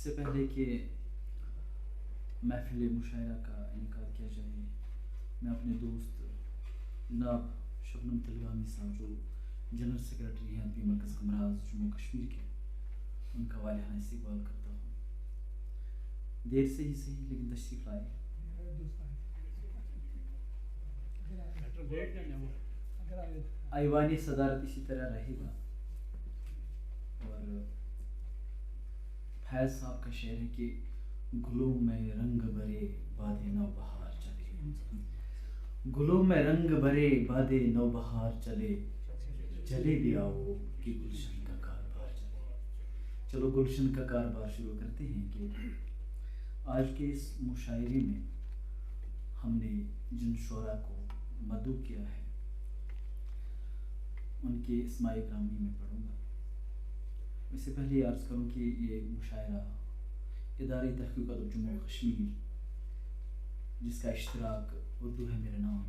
سے پہلے کہ محفل مشاعرہ کا انعقاد کیا جائے، میں اپنے دوست جناب شبنم تلگامی صاحب جو جنرل سیکرٹری ہیں پی مرکز کمراز جموں کشمیر کے، ان کا والہانہ استقبال کرتا ہوں۔ دیر سے ہی صحیح لیکن تشریف لائے۔ ایوانی صدارت اسی طرح رہے گا، اور فیض صاحب کا شعر ہے کہ گلوں میں رنگ برے باد نوبہار چلے، گلوں میں رنگ برے باد نوبہار چلے، چلے بھی آؤ کہ گلشن کا کاروبار چلے۔ چلو گلشن کا کاروبار شروع کرتے ہیں کہ آج کے اس مشاعرے میں ہم نے جن شعراء کو مدعو کیا ہے ان کے اسماء گرامی میں پڑھوں گا۔ اس سے پہلے عرض کروں کہ یہ مشاعرہ ادارہ تحقیقات جموں کشمیر، جس کا اشتراک اردو ہے میرا نام،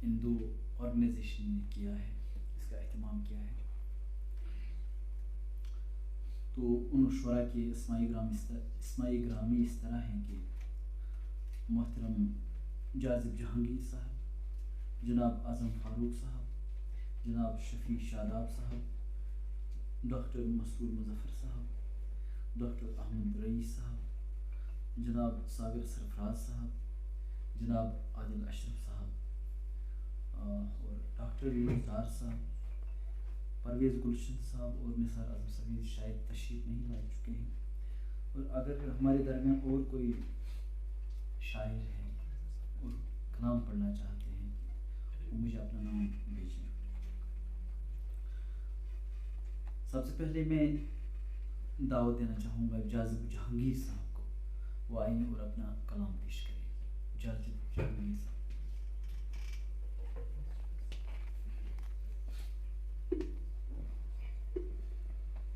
ان دو آرگنائزیشن نے کیا ہے، اس کا اہتمام کیا ہے۔ تو ان شعراء کے اسماء گرامی اس طرح ہیں کہ محترم جاذب جہانگیر صاحب، جناب اعظم فاروق صاحب، جناب شفیع شاداب صاحب، ڈاکٹر مسرور مظفر صاحب، ڈاکٹر احمد رئیس صاحب، جناب صابر سرفراز صاحب، جناب عادل اشرف صاحب، اور ڈاکٹر یونس دار صاحب، پرویز گلشن صاحب اور نثار اعظم سمیع شاید تشریف نہیں لا چکے ہیں۔ اور اگر ہمارے درمیان اور کوئی شاعر ہے اور کلام پڑھنا چاہتے ہیں وہ مجھے اپنا نام بھیجیں۔ سب سے پہلے میں دعوت دینا چاہوں گا جاذب جہانگیر صاحب کو، وہ آئیں اور اپنا کلام پیش کریں۔ جاذب جہانگیر صاحب۔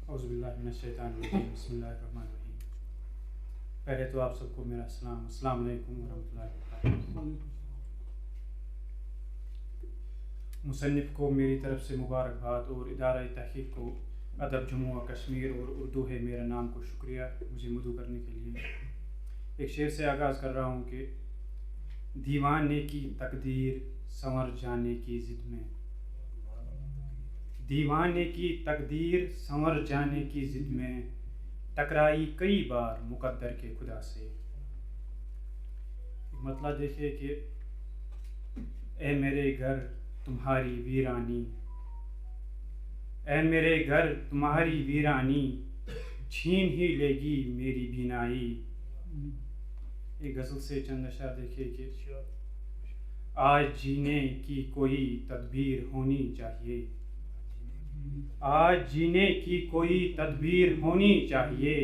اعوذ باللہ من الشیطان الرجیم، بسم اللہ الرحمن الرحیم۔ پہلے تو آپ سب کو میرا السلام علیکم ورحمۃ اللہ وبرکاتہ۔ مصنف کو میری طرف سے مبارکباد اور ادارہ تحقیق کو ادب جموں و کشمیر اور اردو ہے میرا نام کو شکریہ مجھے مدعو کرنے کے لیے۔ ایک شعر سے آغاز کر رہا ہوں کہ دیوانے کی تقدیر سنور جانے کی ضد میں، دیوانے کی تقدیر سنور جانے کی ضد میں، ٹکرائی کئی بار مقدر کے خدا سے۔ مطلب دیکھے کہ اے میرے گھر تمہاری ویرانی، اے میرے گھر تمہاری ویرانی، چھین ہی لے گی میری بینائی۔ ایک غزل سے چند اشعار دیکھے کہ آج جینے کی کوئی تدبیر ہونی چاہیے، آج جینے کی کوئی تدبیر ہونی چاہیے،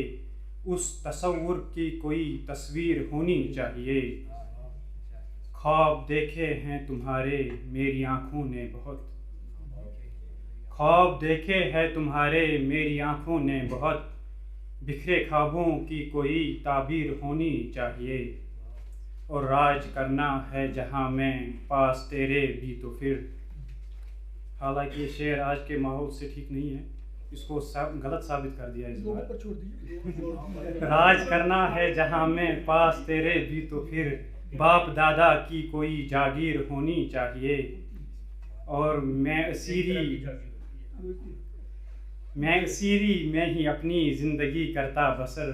اس تصور کی کوئی تصویر ہونی چاہیے۔ خواب دیکھے ہیں تمہارے میری آنکھوں نے بہت، خواب دیکھے ہیں تمہارے میری آنکھوں نے بہت، بکھرے خوابوں کی کوئی تعبیر ہونی چاہیے۔ اور راج کرنا ہے جہاں میں پاس تیرے بھی تو پھر، حالانکہ یہ شعر آج کے ماحول سے ٹھیک نہیں ہے، اس کو غلط ثابت کر دیا اس بار۔ راج کرنا ہے جہاں میں پاس تیرے بھی تو پھر، باپ دادا کی کوئی جاگیر ہونی چاہیے۔ اور میں اسیری میں ہی اپنی زندگی کرتا بسر،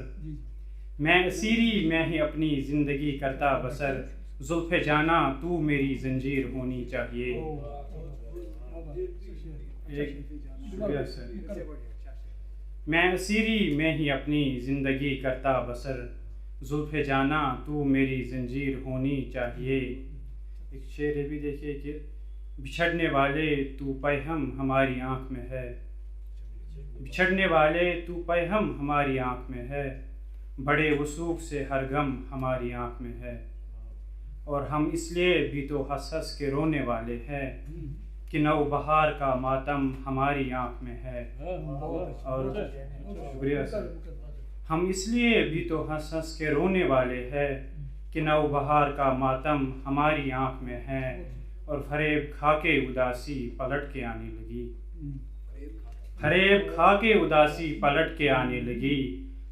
میں اسیری میں ہی اپنی زندگی کرتا بسر، زلف جانا تو میری زنجیر ہونی چاہیے۔ میں اسیری میں ہی اپنی زندگی کرتا بسر، زلف جانا تو میری زنجیر ہونی چاہیے۔ ایک شعر بھی دیکھیے کہ بچھڑنے والے تو پیہم ہماری آنکھ میں ہے، بچھڑنے والے تو پیہم ہماری آنکھ میں ہے، بڑے وثوق سے ہر غم ہماری آنکھ میں ہے۔ اور ہم اس لیے بھی تو ہنس ہنس کے رونے والے ہیں کہ نو بہار کا ماتم ہماری آنکھ میں ہے۔ اور شکریہ سر۔ ہم اس لیے بھی تو ہنس ہنس کے رونے والے ہیں کہ نو بہار کا ماتم ہماری آنکھ میں ہے۔ اور فریب کھا کے اداسی پلٹ کے آنے لگی، فریب کھا کے اداسی پلٹ کے آنے لگی،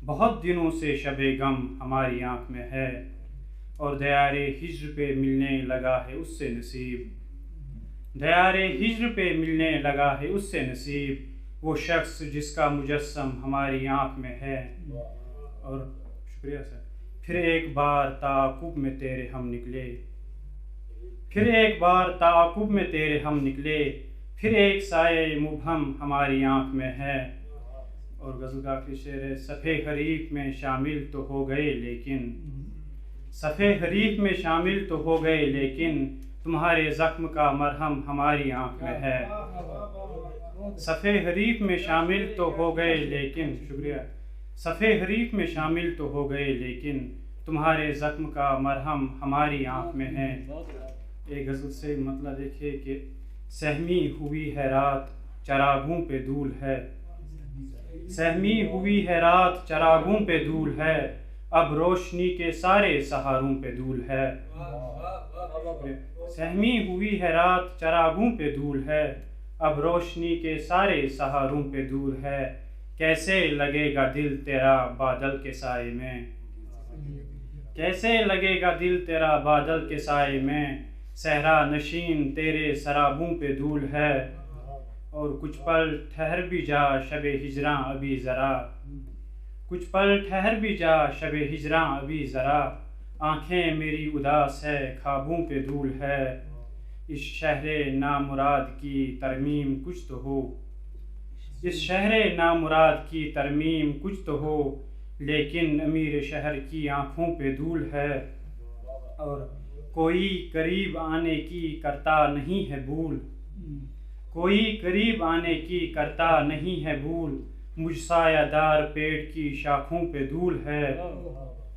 بہت دنوں سے شب غم ہماری آنکھ میں ہے، اور دیار ہجر پہ ملنے لگا ہے اس سے نصیب، دیار ہجر پہ ملنے لگا ہے اس سے نصیب، وہ شخص جس کا مجسم ہماری آنکھ میں ہے۔ اور شکریہ سر۔ پھر ایک بار تعاقب میں تیرے ہم نکلے، پھر ایک بار تعاقب میں تیرے ہم نکلے، پھر ایک سایہ مبہم ہماری آنکھ میں ہے۔ اور غزل کا آخری شعر ہے، صفِ حریف میں شامل تو ہو گئے لیکن، صفِ حریف میں شامل تو ہو گئے لیکن، تمہارے زخم کا مرہم ہماری آنکھ میں ہے۔ صفِ حریف میں شامل تو ہو گئے لیکن، شکریہ، صفِ حریف میں شامل تو ہو گئے لیکن، تمہارے زخم کا مرہم ہماری آنکھ میں ہے۔ ایک غزل سے مطلب دیکھیے کہ سہمی ہوئی ہے رات چراغوں پہ دھول ہے، سہمی ہوئی ہے رات چراغوں پہ دھول ہے، اب روشنی کے سارے سہاروں پہ دھول ہے۔ سہمی ہوئی ہے رات چراغوں پہ دھول ہے، اب روشنی کے سارے سہاروں پہ دھول ہے، کیسے لگے گا دل تیرا بادل کے سائے میں، کیسے لگے گا دل تیرا بادل کے سائے میں، صحرا نشین تیرے سرابوں پہ دھول ہے۔ اور کچھ پل ٹھہر بھی جا شب ہجراں ابھی ذرا، کچھ پل ٹھہر بھی جا شب ہجراں ابھی ذرا، آنکھیں میری اداس ہے خوابوں پہ دھول ہے، اس شہر نامراد کی ترمیم کچھ تو ہو، اس شہر نامراد کی ترمیم کچھ تو ہو، لیکن امیر شہر کی آنکھوں پہ دھول ہے۔ اور کوئی قریب آنے کی کرتا نہیں ہے بھول، کوئی قریب آنے کی کرتا نہیں ہے بھول، مجھ سایہ دار پیڑ کی شاخوں پہ دھول ہے۔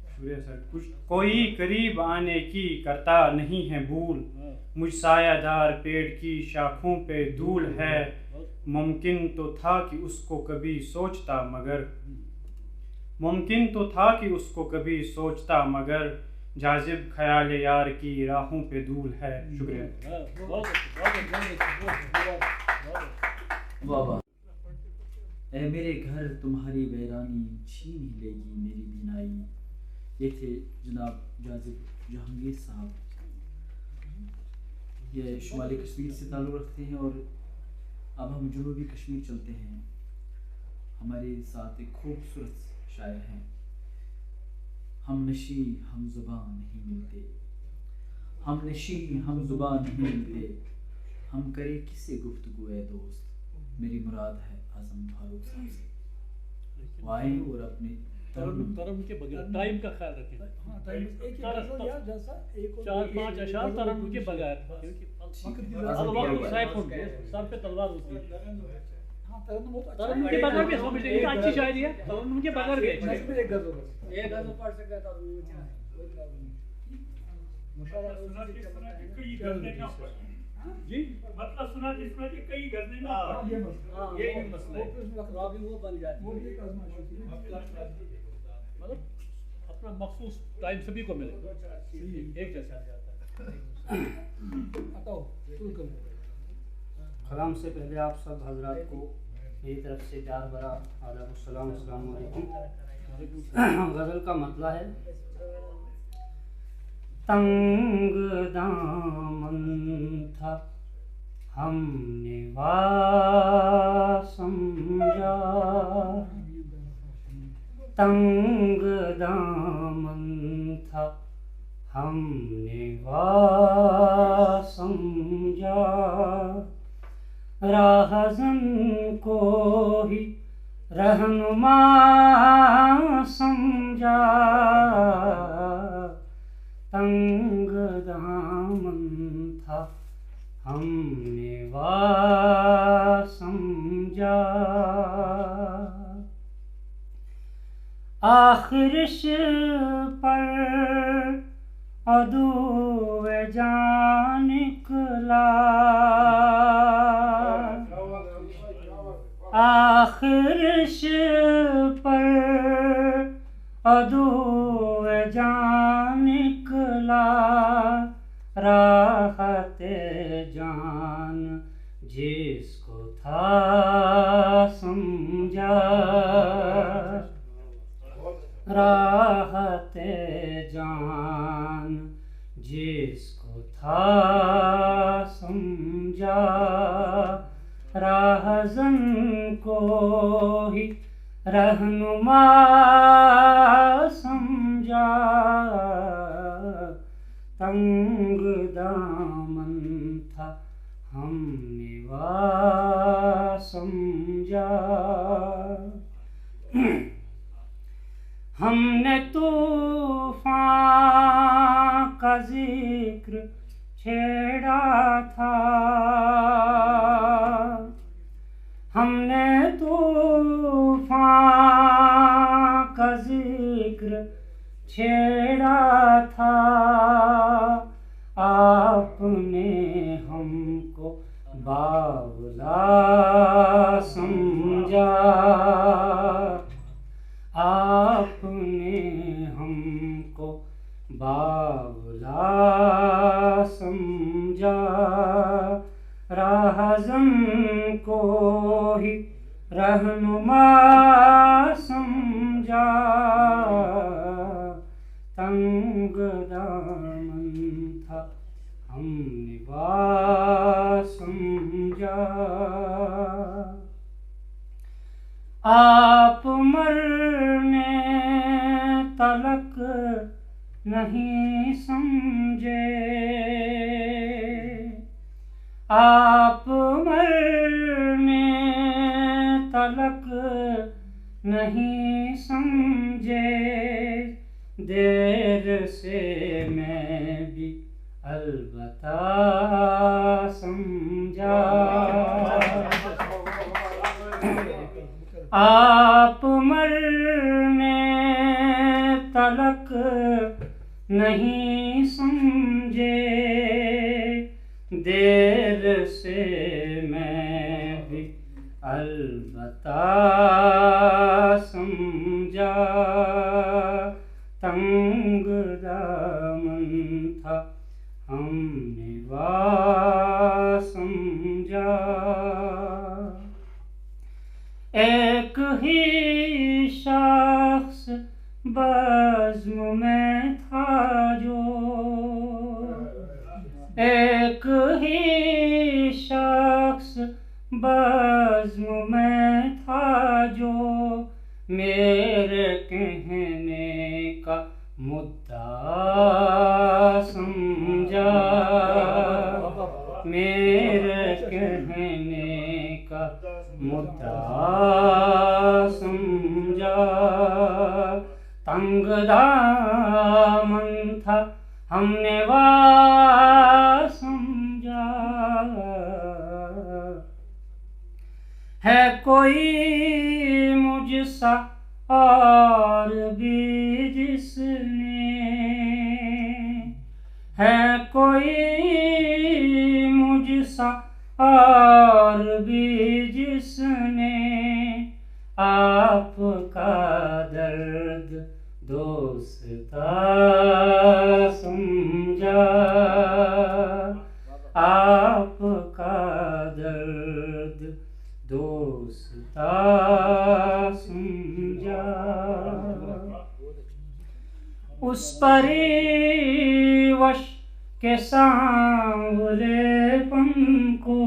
شکریہ سر۔ کوئی قریب آنے کی کرتا نہیں ہے بھول، مجھ سایہ دار پیڑ کی شاخوں پہ دھول ہے، ممکن تو تھا کہ اس کو کبھی سوچتا مگر، ممکن تو تھا کہ اس کو کبھی سوچتا مگر، جاذب خیال یار کی راہوں پہ دھول ہے۔ شکریہ۔ واہ واہ۔ اے میرے گھر تمہاری ویرانی چھین ہی لے گی میری بینائی۔ یہ تھے جناب جاذب جہانگیر صاحب، یہ شمالی کشمیر سے تعلق رکھتے ہیں، اور اب ہم جنوبی کشمیر چلتے ہیں۔ ہمارے ساتھ ایک خوبصورت شاعر ہیں، ہم نشیں ہم زباں نہیں ملتے، ہم نشیں ہم زباں نہیں ملتے، ہم کرے کس سے گفتگو اے دوست، میری مراد ہے اعظم فاروق صاحب سے۔ وہ آئیں اور اپنے ترم کے بغیر ٹائم کا خیال رکھیں، 4-5 اشعار ترم کے بغیر، سر پہ تلوار ہوتی ہے۔ ترم کے بغیر بھی سمجھ لیں گے اچھی شاعری ہے، ترم کے بغیر بھی ایک غزل پڑھ سکتا تھا جی مطلب سنا جس میں کئی غزلیں نہ یہ مسئلہ ہے، وہ بن جاتی مطلب اپنا مخصوص ٹائم سبھی کو ملے ایک جیسا کلام سے پہلے آپ سب حضرات کو میری طرف سے پیار بھرا آداب السلام، السلام علیکم۔ غزل کا مطلب ہے، تنگ دامن تھا ہم نے وا سمجھا، تنگ دامن تھا ہم نے وا سمجھا، راہزن کو ہی رہنما سمجھا، تنگ دامن تھا ہم نے وا سمجھا، آخرش پر عدو جان نکلا، آخرش پر عدو جان نکلا، راحت جان جس کو تھا سمجھا، راحت جان جس کو تھا سمجھا، راہزن کو ہی رہنما سمجھا، تنگ دامن تھا ہم نوا سمجھا، ہم نے طوفان کا ذکر چھیڑا تھا، ہم نے طوفان کا ذکر چھیڑا تھا، آپ نے ہم کو باولا سمجھا، آپ نے ہم کو باولا سمجھا، راہزن کو ہی رہنما سمجھا، تنگ دامن تھا ہم نوا سمجھا، آپ مرنے تلک نہیں سمجھے، آپ مرنے تلک نہیں سمجھے، دیر سے میں بھی البتہ سمجھا، آپ مرنے تلک نہیں سمجھے، دیر سے میں بھی البتہ سمجھا، تنگ دامن تھا ہم نوا سمجھا، ایک ہی شخص بزم میں تھا جو، ایک ہی شخص بزم میں تھا جو، میرے کہنے کا مدعا سمجھا، میرے کہنے کا مدعا سمجھا، تنگ دامن تھا ہم نے وا سمجھا، ہے کوئی مجھ سا اور بھی جس نے، ہے کوئی مجھ سا اور بھی جس نے، آپ کا درد دوستا سمجھا، آپ کا درد دوستا سمجھا، اس پریوش کے سانولے پن کو،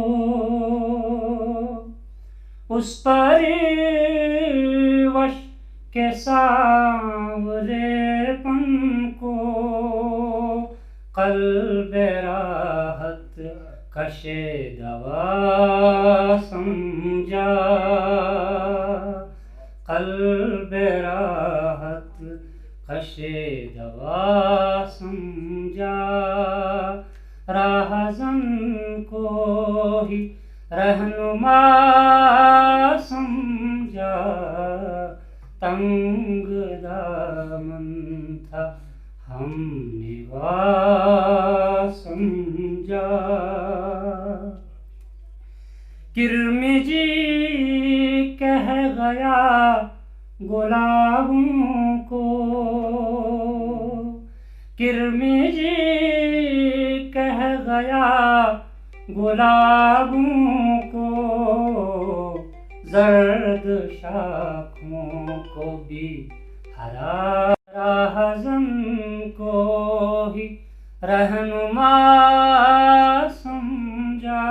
اس پریوش کے سانولے پن کو، قلب راحت کش دوا سمجھا، قلب راحت کش دوا سمجھا، راہزن کو ہی رہنما سمجھا، تنگ دامن تھا ہم نوا سمجھا، کرمجی کہہ گیا گلابوں کو، کرمجی کہہ گیا گلابوں کو، زرد شاخوں کو بھی ہرا راہزن کو ہی رہنما سمجھا،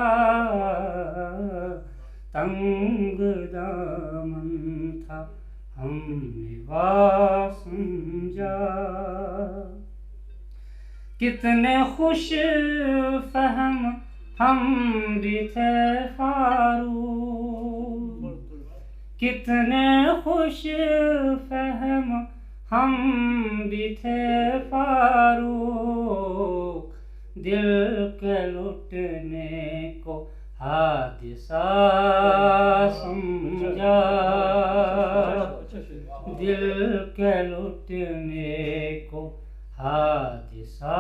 تنگ دامن تھا ہم نے وا سمجھا، کتنے خوش فہم ہم بھی تھے فاروق، کتنے خوش فہم ہم بھی تھے فاروق، دل کے لٹنے کو حادثہ سمجھا، دل کے لٹنے کو حادثہ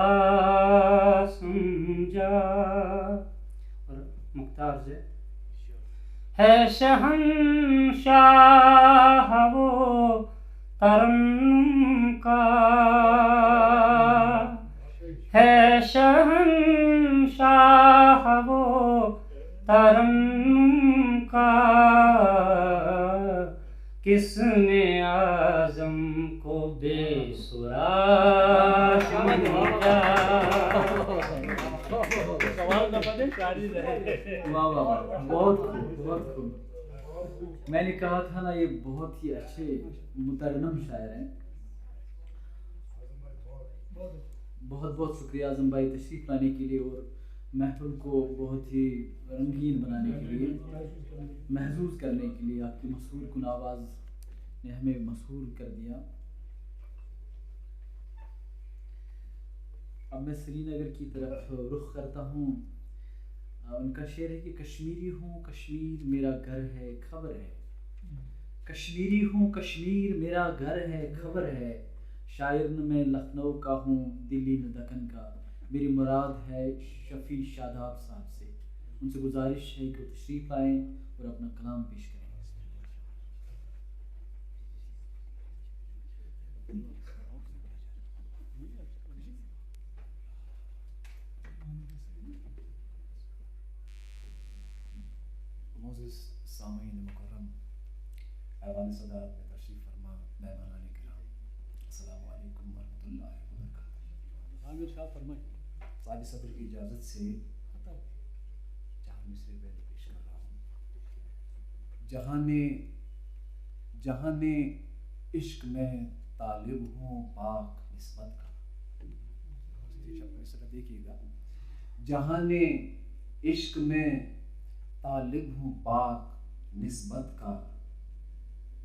سمجھا۔ اور مختار سے ہے شہنشاہ وہ ترنم کا، ہے شہنشاہ وہ ترنم کا، کس نے اعظم کو بے سرا سمجھا۔ بہت خوب۔ میں نے کہا تھا نا یہ بہت ہی اچھے مترنم شاعر ہیں۔ بہت بہت شکریہ اعظم بھائی تشریف لانے کے لیے اور محفل کو بہت ہی رنگین بنانے کے لیے، محظوظ کرنے کے لیے۔ آپ کی مسحور کن آواز نے ہمیں مسحور کر دیا۔ اب میں سری نگر کی طرف رخ کرتا ہوں۔ ان کا شعر ہے کہ کشمیری ہوں کشمیر میرا گھر ہے خبر ہے، کشمیری ہوں کشمیر میرا گھر ہے خبر ہے، شاعر میں لکھنؤ کا ہوں دلی میں دکن کا۔ میری مراد ہے شفیع شاداب صاحب سے، ان سے گزارش ہے کہ وہ تشریف لائیں اور اپنا کلام پیش کریں۔ معزز سامعین مکرم، ایوان صدارت میں تشریف فرما مہمانان کرام، السلام علیکم ورحمۃ اللہ وبرکاتہ۔ صاحب صدر کی اجازت سے چار مصرے پہلے پیش کر رہا ہوں۔ جہاں عشق میں طالب ہوں پاک نسبت کا، دیکھیے گا، جہاں عشق میں طالب ہوں پاک نسبت کا،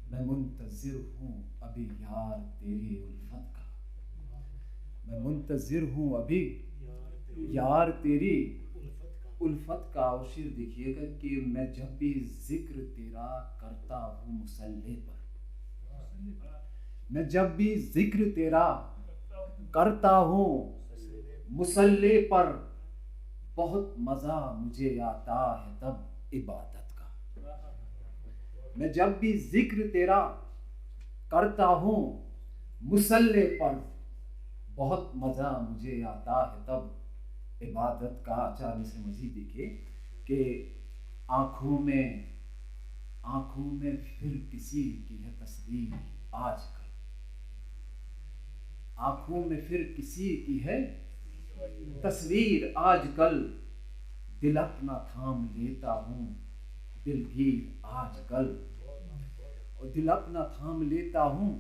میں منتظر ہوں ابھی یار تیری الفت کا، میں منتظر ہوں ابھی یار تیری الفت کا۔ اور شعر دیکھیے گا کہ میں جب بھی ذکر تیرا کرتا ہوں مصلی پر، میں جب بھی ذکر تیرا کرتا ہوں مصلی پر، بہت مزہ مجھے آتا ہے تب عبادت کا۔ میں جب بھی ذکر تیرا کرتا ہوں مصلی پر، بہت مزہ مجھے آتا ہے تب عبادت کا۔ چار سے مزید دیکھیں کہ آنکھوں میں پھر کسی کی ہے تصویر آج کل، آنکھوں میں پھر کسی کی ہے تصویر آج کل، دل اپنا تھام لیتا ہوں دلگیر آج کل، اور دل اپنا تھام لیتا ہوں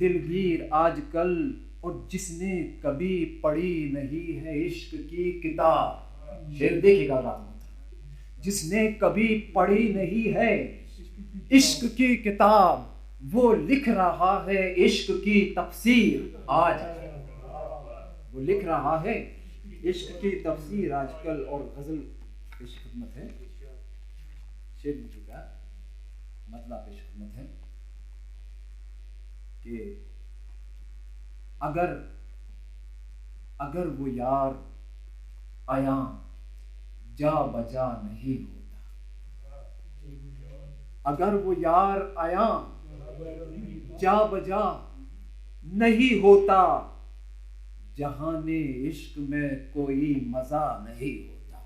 دلگیر آج کل، اور جس نے کبھی پڑھی نہیں ہے عشق کی کتاب، شعر دیکھے گا رات میں، جس نے کبھی پڑھی نہیں ہے عشق کی کتاب، وہ لکھ رہا ہے عشق کی تفسیر آج، وہ لکھ رہا ہے عشق کی تفسیر آج کل۔ اور غزل پیش خدمت ہے، شعر کا مطلب پیش خدمت ہے کہ اگر وہ یار آیا جا بجا نہیں ہوتا، اگر وہ یار آیا جا بجا نہیں ہوتا، جہان عشق میں کوئی مزہ نہیں ہوتا،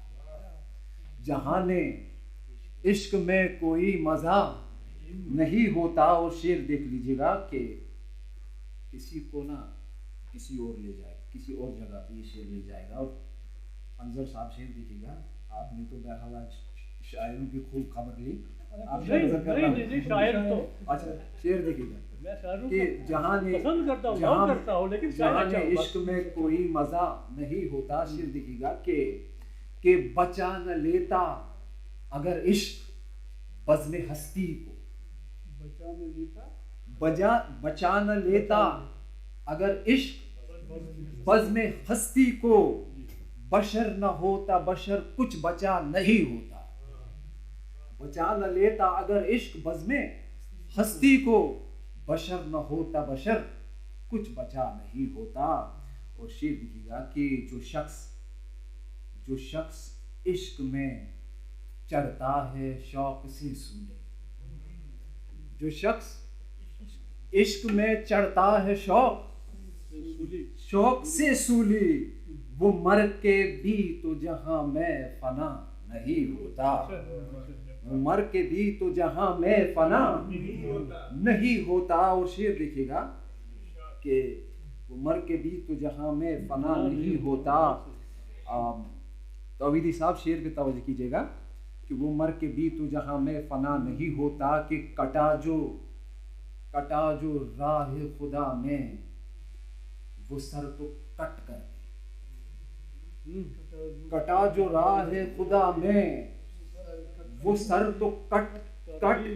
جہان عشق میں کوئی مزہ نہیں ہوتا۔ اور شعر دیکھ لیجیے گا کہ کسی کو نا کسی اور لے جائے، کسی اور جگہ پہ یہ شعر لے جائے گا. اور انظر صاحب شعر دیکھیے گا. آپ نے تو بہرحال آج شاعروں کی خوب خبر لی. آپ نہیں شاعر تو اچھا شعر دیکھیے گا میں شاعروں کہ جہاں نے کرتا ہوں لیکن جہاں نے عشق میں کوئی مزہ نہیں ہوتا. شعر دیکھیے گا کہ بچا نہ لیتا اگر عشق بزم ہستی کو، بچا نہ لیتا اگر عشق بزم ہستی کو، بشر نہ ہوتا بشر کچھ بچا نہیں ہوتا. بچا نہ لیتا اگر عشق بزم ہستی کو، بشر نہ ہوتا بشر کچھ بچا نہیں ہوتا. اور شعر دیکھیے گا کہ جو شخص عشق میں چڑھتا ہے شوق سے سولے، جو شخص عشق میں چڑھتا ہے شوق سے سولی، وہ مر کے بھی تو جہاں میں فنا نہیں ہوتا. وہ مر کے بھی تو جہاں میں فنا نہیں ہوتا. اور شعر دیکھیے گا کہ وہ مر کے بھی تو جہاں میں فنا نہیں ہوتا. توحیدی صاحب شعر پہ توجہ کیجیے گا کہ وہ مر کے بھی تو جہاں میں فنا نہیں ہوتا، کہ کٹا جو راہ خدا میں وہ سر تو کٹ کر دے. کٹا جو راہ خدا میں وہ سر تو کٹ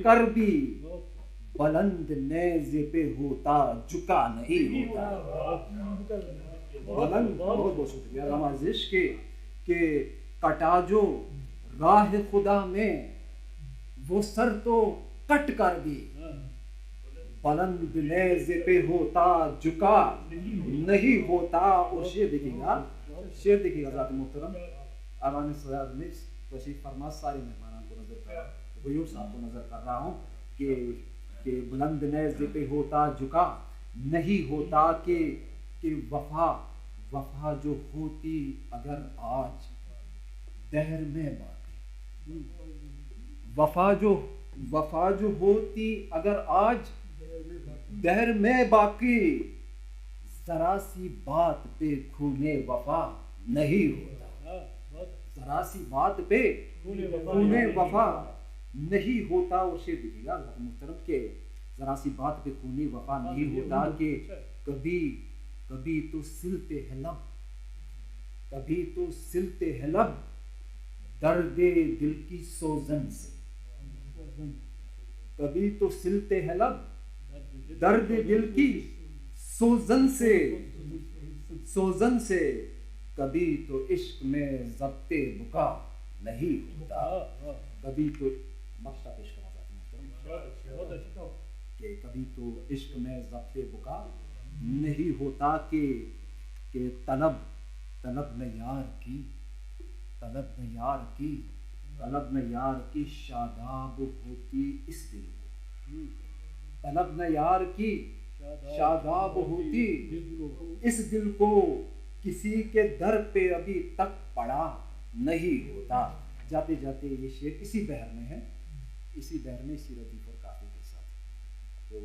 کر بھی بلند نیزے پہ ہوتا جھکا نہیں ہوتا. بلند بہت بہت شکریہ رمازش کہ کٹا جو راہ خدا میں وہ سر تو کٹ کر بھی بلند نیزے پہ ہوتا جھکا نہیں ہوتا. اور شعر دیکھیے گا ذات محترم آوان سیاد میں تشریف فرما سارے مہمانان کو نظر کر رہا ہوں، غیور صاحب کو نظر کر رہا ہوں کہ بلند نیزے پہ ہوتا جھکا نہیں ہوتا، کہ وفا جو ہوتی اگر آج دہر میں باقی، وفا جو ہوتی اگر آج دہر میں باقی، ذرا سی بات پہ خونے وفا نہیں ہوتا. ذرا سی بات پہ خونے وفا نہیں ہوتا. اور شعر دیکھیے گا محترم کہ ذرا سی بات پہ خونے وفا نہیں ہوتا، کہ کبھی تو سلتے ہیں لب درد دل کی سوزن سے، کبھی تو سلتے ہیں لب درد دل کی سوزن سے، کبھی تو عشق میں ضبط بکا نہیں ہوتا. کبھی تو مقصد پیش کرا کہ کبھی تو عشق میں ضبط بکا نہیں ہوتا، کہ طلب میں یار کی شاداب ہوتی اس دل کو، طلب میں یار کی شاداب ہوتی اس دل کو، کسی کے در پہ ابھی تک پڑا نہیں ہوتا. جاتے جاتے یہ شعر اسی بحر میں ہے، اسی ردیف اور کافی کے ساتھ. تو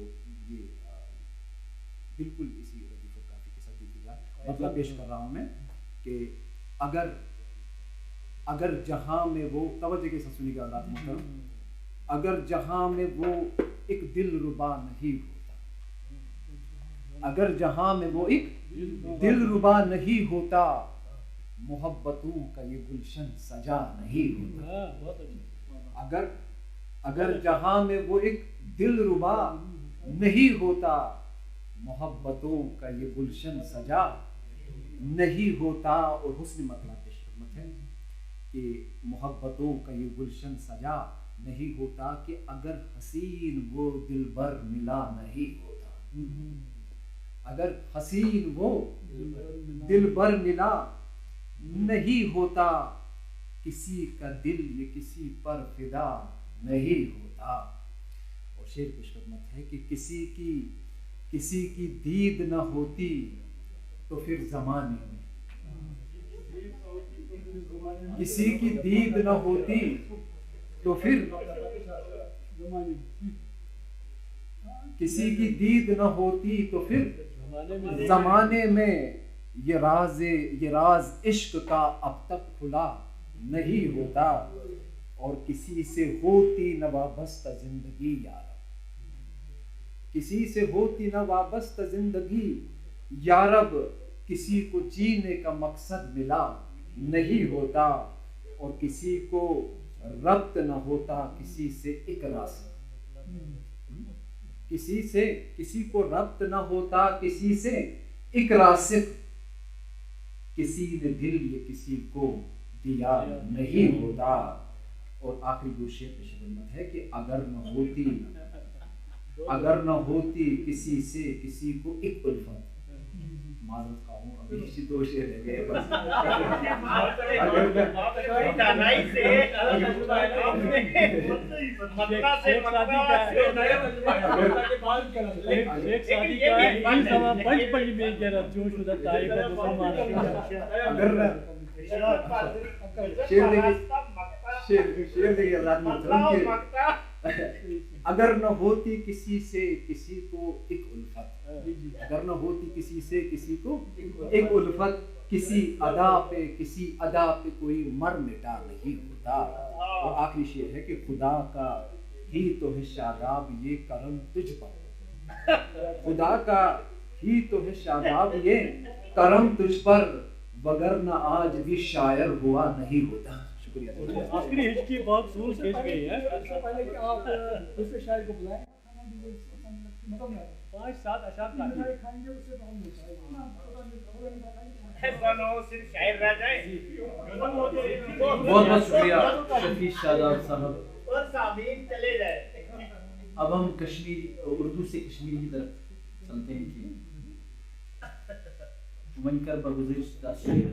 یہ بالکل اسی ردیف اور کافی کے ساتھ دیکھیے گا. مطلب پیش کر رہا ہوں میں کہ اگر جہاں میں وہ توجہ کے ساتھ سنی گا رات محترم، اگر جہاں میں وہ ایک دل ربا نہیں ہوتا، اگر جہاں میں وہ ایک دل ربا نہیں ہوتا، محبتوں کا یہ گلشن سجا نہیں ہوتا. اگر جہاں میں وہ ایک دل ربا نہیں ہوتا، محبتوں کا یہ گلشن سجا نہیں ہوتا. اور حسن مطلب پیش خدمت ہے کہ محبتوں کا یہ گلشن سجا نہیں ہوتا، کہ اگر حسین وہ دلبر ملا نہیں ہوتا، اگر حسین وہ دلبر ملا نہیں ہوتا، کسی کا دل یہ کسی پر فدا نہیں ہوتا. اور شعر پیش خدمت ہے کہ کسی کی دید نہ ہوتی تو پھر زمانے میں، کسی کی دید نہ ہوتی تو پھر کسی کی دید نہ ہوتی تو پھر زمانے میں یہ راز عشق کا اب تک کھلا نہیں ہوتا، اور کسی سے ہوتی نہ وابستہ زندگی یارب، کسی سے ہوتی نہ وابستہ زندگی یارب، کسی کو جینے کا مقصد ملا نہیں ہوتا، اور کسی کو ربط نہ ہوتا کسی سے ایک راستہ، کسی کو ربط نہ ہوتا کسی سے ایک راسخ، کسی نے دل یہ کسی کو دیا نہیں ہوتا۔ اور آخری دو شعر پیش خدمت ہے کہ اگر نہ ہوتی کسی سے کسی کو ایک الفت، معذرت خواہ ہوں ابھی اسی دو شعر رہ گئے بس، اگر نہ ہوتی کسی سے کسی کو ایک الفت، اگر نہ ہوتی کسی سے کسی کو ایک الفت، کسی ادا پہ کوئی مر مٹا نہیں ہوتا۔ اور آخری شعر ہے کہ خدا کا ہی تو ہے شاداب یہ کرم تجھ پر، خدا کا ہی تو ہے شاداب یہ کرم تجھ پر، وگرنہ آج بھی شاعر ہوا نہیں ہوتا۔ شکریہ۔ آخری ہچ کی بہت دور کھینچ گئی ہے۔ اس سے پہلے کہ آپ دوسرے شاعر کو بلائیں، 5-7 اشعار کھائیں گے، اس سے بہت بہت شکریہ شفیع شاداب صاحب۔ اب ہم کشمیری اردو سے کشمیری کی طرف چلتے ہیں کہ ون کر بگزشتہ شعر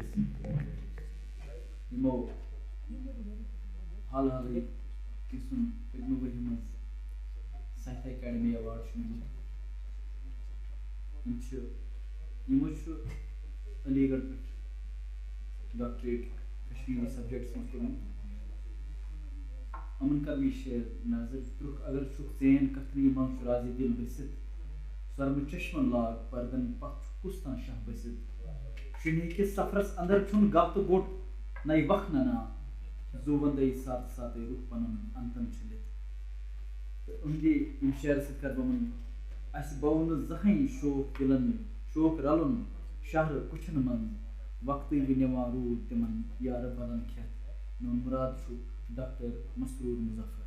یمو حال حالٕے کینٛژن پٔتمہِ ؤرۍ یہِ منٛز ساہتیہ اکیڈمی ایوارڈ چھُ مِلیومُت، یِمو چھُ علی گڑھ پٮ۪ٹھ ڈاکٹریٹ کشمیری سبجیکٹس منٛز کوٚرمُت۔ یِمن کر بہٕ یہِ شعر نظر ترُکھ اگر چھُکھ ژین کتھنٕے منٛز چھُ رازِ دِل ؤسِتھ، سۄرمہٕ چشمن لاگ پردن پتھ چھُ کُس تام شاہ بٔسِتھ، شُنہِ کِس سفرس اندر چھُنہٕ گاہ تہٕ گوٚٹ نَیہِ وق ننا، زو ونٛدے ساتہٕ ساتَے رُخ پنُن انتن چھٔلِتھ۔ تہٕ یِہنٛدِ ییٚمہِ شعرٕ سۭتۍ کر بہٕ یِمن اَسہِ بوٚو نہٕ زٕہٕنۍ شوق دِلن شوق رلُن شہرٕ کُٹھٮ۪ن منٛز، وقتٕے یہِ نِوان روٗد تِمن یارٕ بلن کھٮ۪تھ، میون مُراد چھُ ڈاکٹر مسرور مظفر۔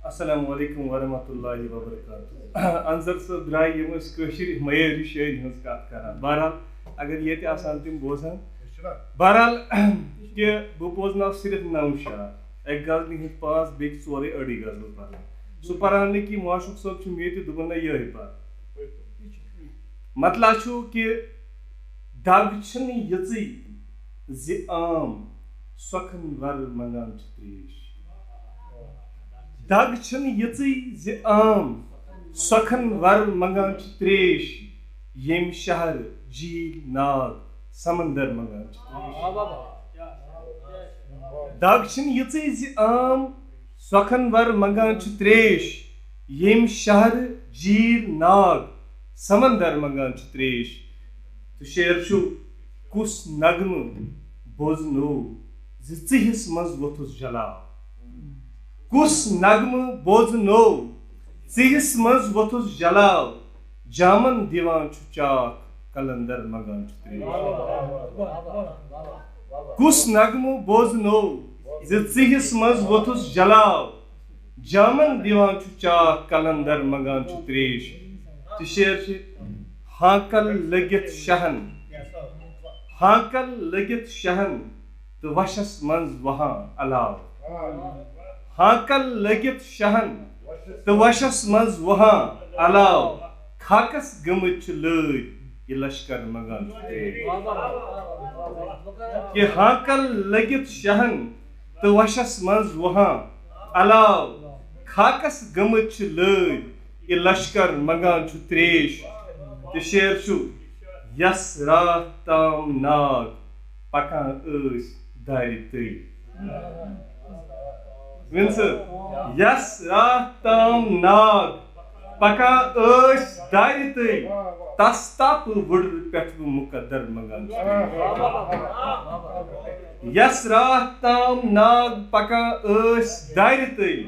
السلام علیکم ورحمۃ اللہ وبرکاتہ۔ انظر صٲب درٛاے یِم ٲسۍ کٲشِر معیٲری شٲعری ہٕنٛز کتھ کران، بہرحال اگر ییٚتہِ آسان تِم بوزان، بہرحال کہِ بہٕ بوزناو صرف 9 شعر، اکہِ غزلہِ ہٕنٛدۍ 5 بیٚیہِ 4 أڑی غزل پران، سُہ پران نہٕ کینٛہہ، معشوق صٲب چھُ مےٚ تہِ دوٚپُن نہ یِہے پر۔ مطلع چھُ کہِ دگ چھنہٕ یِژٕے زِ عام سۄکھن ور منگان چھِ تریش، دگ چھنہٕ یِژٕے زِ عام سۄکھن ور منگان چھِ تریش، ییٚمہِ شہر جھیٖل ناگ سمندر منگان چھِ تریش، دگ چھنہٕ یِژٕے زِ عام سۄکھن ور منگان چھِ تریش، ییٚمہِ شہر جھیٖل ناگ سمندر منگان چھِ تریش۔ تہٕ شعر چھُ کُس نغمہٕ بوزنو زِ ژِہِس منٛز ووٚتھُس جلاو، کُس نغمہٕ بوزنو ژِہِس منٛز ووٚتھُس جلاو، جامن دِوان چھُ چاک کلندر منگان چھُ تریش، کُس نغمہٕ بوزنو زِ ژِہِس منٛز ووٚتھُس جلاو، جامن دِوان چھُ چاک کلندر منگان چھُ تریش۔ تہٕ شعر چھِ ہانکل لٔگِتھ شہن، ہانکل لٔگِتھ شہن تہٕ وشس منٛز وہان علاو، ہانکل لٔگِتھ شہن تہٕ وشس منٛز وہان علاو، خاکس گٔمٕتۍ چھِ لٲرۍ یہِ لشکر منگان چھُ تریش، کہِ ہانکل لٔگِتھ شہن تہٕ وشس منٛز وہان علاو، خاکس گٔمٕتۍ چھِ لٲرۍ یہِ لشکر منگان چھُ تریش۔ تہٕ شعر چھُ یس راتھ تام ناگ پکان ٲسۍ دارِ تٔلۍ، یس رات تام ناگ پکان ٲسۍ دارِ تٔلۍ تس تپ وُڑر پٮ۪ٹھ بہٕ مُقدر منگان یس رات تام ناگ پکان ٲسۍ دارِ تٔلۍ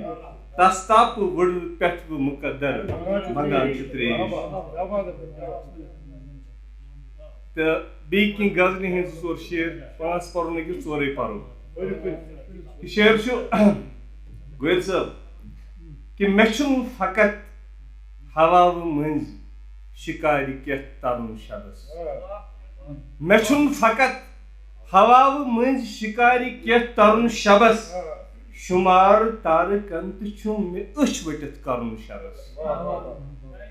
تس تپ وُڑر پٮ۪ٹھ بہٕ مُقدر منگان چھُ تریش تہٕ بیٚیہِ کینٛہہ غزلہِ ہٕنٛدۍ 2 شعر 5 پرو نہٕ کینٛہہ 4 پرو یہِ شعر چھُ گویل صٲب کہ مےٚ چھُنہٕ فقط ہواوٕ مٔنٛزۍ شِکارِ کیٚتھ ترُن شبس مےٚ چھُنہٕ فقط ہواوٕ مٔنٛزۍ شِکارِ کیٚتھ ترُن شبس شُمار تارکن تہِ چھُم مےٚ أچھ ؤٹِتھ کرُن شبس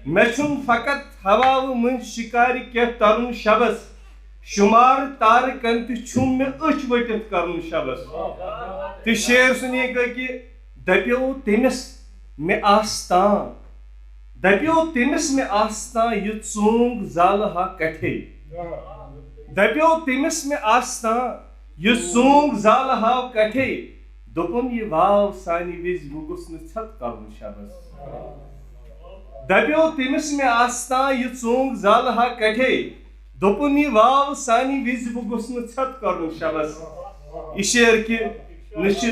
مےٚ چھُنہٕ فقط ہواوٕ مٔنٛزۍ شِکارِ کیٚتھ ترُن شبس شُمار تارکن تہِ چھُم مےٚ أچھ ؤٹِتھ کرُن شبس تہٕ شعر سُنے گٔے کہ دپیو تٔمِس مےٚ آستان دپیو تٔمِس مےٚ آستان یہِ ژوٗنٛگ زالہٕ ہا کٹھے دپیو تٔمِس مےٚ آستان یہِ ژوٗنٛگ زالہٕ ہا کٹھے دوٚپُن یہِ واو سانہِ وِزِ بہٕ گوٚژھ نہٕ ژھٮ۪ت کرُن شبس دپیو تٔمِس مےٚ آستان یہِ ژوٗنٛگ زالہٕ ہا کٹھے دوٚپُن یہِ واو سانہِ وِزِ بہٕ گوٚژھ نہٕ ژھٮ۪ت کرُن شبس یہِ شعر کہِ نہ چھِ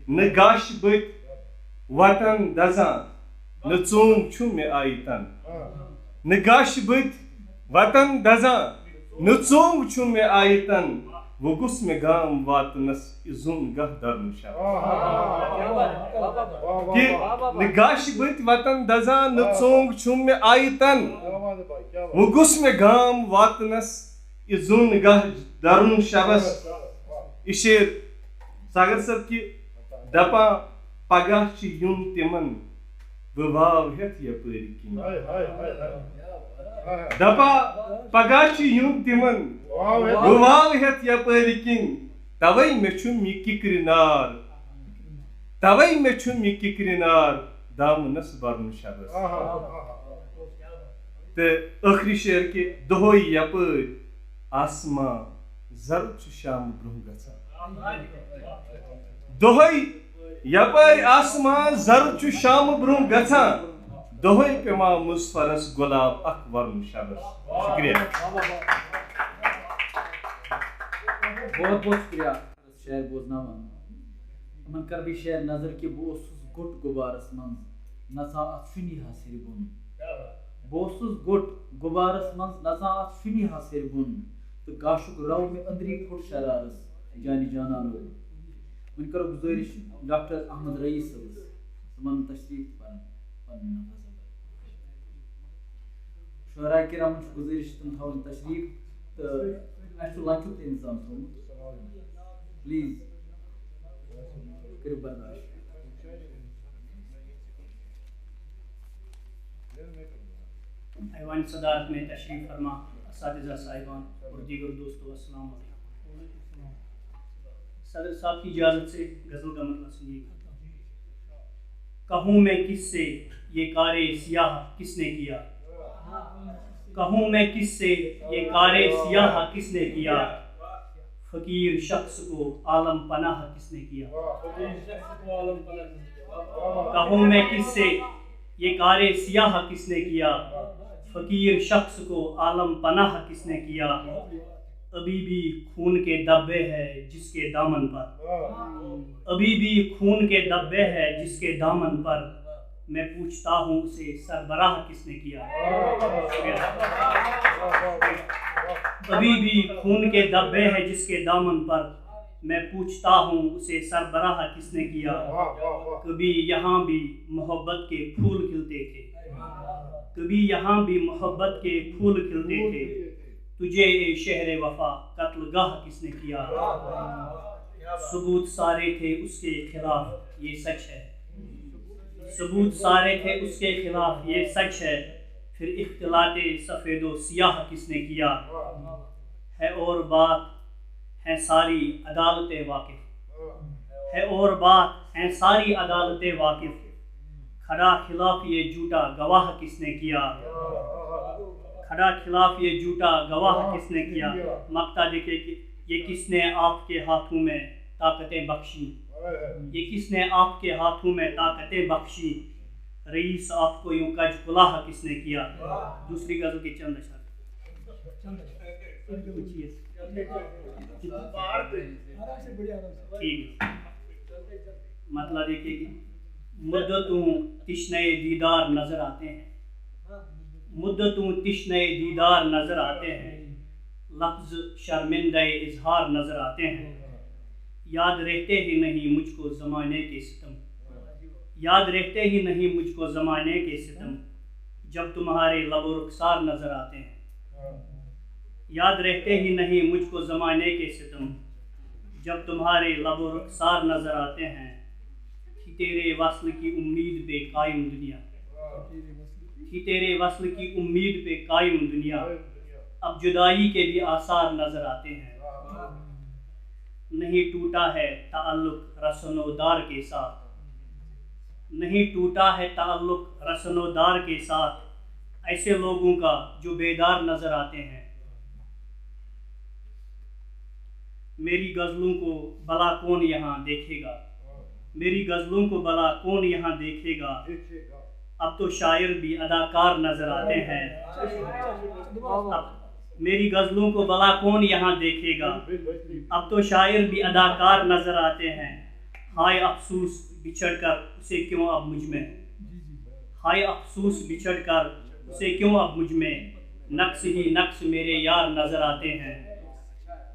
نہ گاش بٔتۍ وطن دزان نہ ژوٗنٛگ چھُ مےٚ آیتن نہ گاش بٔتۍ وطن دزان نہ ژوٗنٛگ چھُ مےٚ آیتن وۄنۍ گوٚژھ مےٚ گام واتنس یہِ زوٚن گاہ درُن شبس کہ نہ گاش بٔتۍ وطن دزان نہ ژوٗنٛگ چھُم مےٚ آیتن وۄنۍ گوٚژھ مےٚ گام واتنس یہِ زوٚن گاہ درُن شبس یہِ شعر ساگر صٲب کہ دپان پگاہ چھُ یُن تِمن بہٕ واو ہٮ۪تھ یپٲرۍ کِنۍ دپان پگاہ چھُ یُن تِمن بہٕ واو ہٮ۪تھ یپٲرۍ کِنۍ توے مےٚ چھُم یہِ کِکرِ نار توے مےٚ چھُم یہِ کِکرِ نار دامنس برُن شبس تہٕ ٲخری شعر کہِ دۄہے یپٲرۍ آسمان زرد چھُ شامہٕ برونٛہہ گژھان دۄہے یپٲرۍ آسمان زرد چھُ شامہٕ برونٛہہ گژھان دۄہے پیٚوان مُظفرس گۄلاب اکھ ورُن شبس شُکریہ بہت بہت شکریہ شعر بوزناوان یِمن کر بہٕ شعر نظر کہِ بہٕ اوسُس گوٚٹ غُبارس منٛز نژان اتھ فِنہِ ہس ہیٚرِ بۄن بہٕ اوسُس گوٚٹ غُبارس منٛز نژان اتھ فِنہِ ہس ہیٚرِ بۄن تہٕ گاشُک رو مےٚ أنٛدری پھُٹ شرارس جانہِ جانانو وۄنۍ کرو گُزٲرِش ڈاکٹر احمد رئیٖس صٲبس سُہ ونن تشریٖف پرن پنٕنۍ نظر شعراء کرامن چھُ گُزٲرِش تِم تھاوَن تشریٖف تہٕ اَسہِ چھُ لنچُک تہِ اِنتظام تھوٚومُت پلیٖز کٔرِو برداش ایوان صدارت میں تشریف فرما اساتذہ صاحبان اور دیگر دوستوں السلام علیکم صدر صاحب کی اجازت سے غزل کا مطلب سنیے کہوں میں کس سے یہ کار سیاہ کس نے کیا کہوں میں کس سے یہ کار سیاہ کس نے کیا فقیر شخص کو عالم پناہ کس نے کیا کہوں میں کس سے یہ کار سیاہ کس نے کیا فقیر شخص کو عالم پناہ کس نے کیا ابھی بھی خون کے دبے ہے جس کے دامن پر ابھی بھی خون کے دبے ہے جس کے دامن پر میں پوچھتا ہوں اسے سربراہ کس نے کیا ابھی بھی خون کے دبے ہے جس کے دامن پر میں پوچھتا ہوں اسے سربراہ کس نے کیا کبھی یہاں بھی محبت کے پھول کھلتے تھے کبھی یہاں بھی محبت کے پھول کھلتے تھے تجھے اے شہر وفا قتل گاہ کس نے کیا ثبوت سارے تھے اس کے خلاف یہ سچ ہے ثبوت سارے تھے اس کے خلاف یہ سچ ہے پھر اختلاط سفید و سیاہ کس نے کیا ہے اور بات ہیں ساری عدالتیں واقف ہے اور بات ہیں ساری عدالتیں واقف کھڑا خلاف یہ جھوٹا گواہ کس نے کیا کھڑا خلاف یہ جھوٹا گواہ کس نے کیا مقطع دیکھے کہ یہ کس نے آپ کے ہاتھوں میں طاقتیں بخشی یہ کس نے آپ کے ہاتھوں میں طاقتیں بخشی، رئیس آپ کو یوں کج کلاہ کس نے کیا. دوسری غزل کے چند اشعار. ٹھیک، مطلب دیکھیے کہ مدتوں تشنہ دیدار نظر آتے ہیں، مدتوں تشنہ دیدار نظر آتے ہیں، لفظ شرمندہ اظہار نظر آتے ہیں. یاد رہتے ہی نہیں مجھ کو زمانے کے ستم، یاد رہتے ہی نہیں مجھ کو زمانے کے ستم، جب تمہارے لب و رخسار نظر آتے ہیں. یاد رہتے ہی نہیں مجھ کو زمانے کے ستم، جب تمہارے لب و رخسار نظر آتے ہیں. تھی تیرے وصل کی امید پہ قائم دنیا، تھی تیرے وصل کی امید پہ قائم دنیا، اب جدائی کے بھی آثار نظر آتے ہیں. نہیں ٹوٹا ہے تعلق رسن و دار کے ساتھ، نہیں ٹوٹا ہے تعلق رسن و دار کے ساتھ، ایسے لوگوں کا جو بیدار نظر آتے ہیں. میری غزلوں کو بھلا کون یہاں دیکھے گا، میری غزلوں کو بھلا کون یہاں دیکھے گا، اب تو شاعر بھی اداکار نظر آتے ہیں. میری غزلوں کو بھلا کون یہاں دیکھے گا، اب تو شاعر بھی اداکار نظر آتے ہیں. ہائے افسوس بچھڑ کر اسے کیوں اب مجھ میں، ہائے افسوس بچھڑ کر اسے کیوں اب مجھ میں، نقص ہی نقص میرے یار نظر آتے ہیں.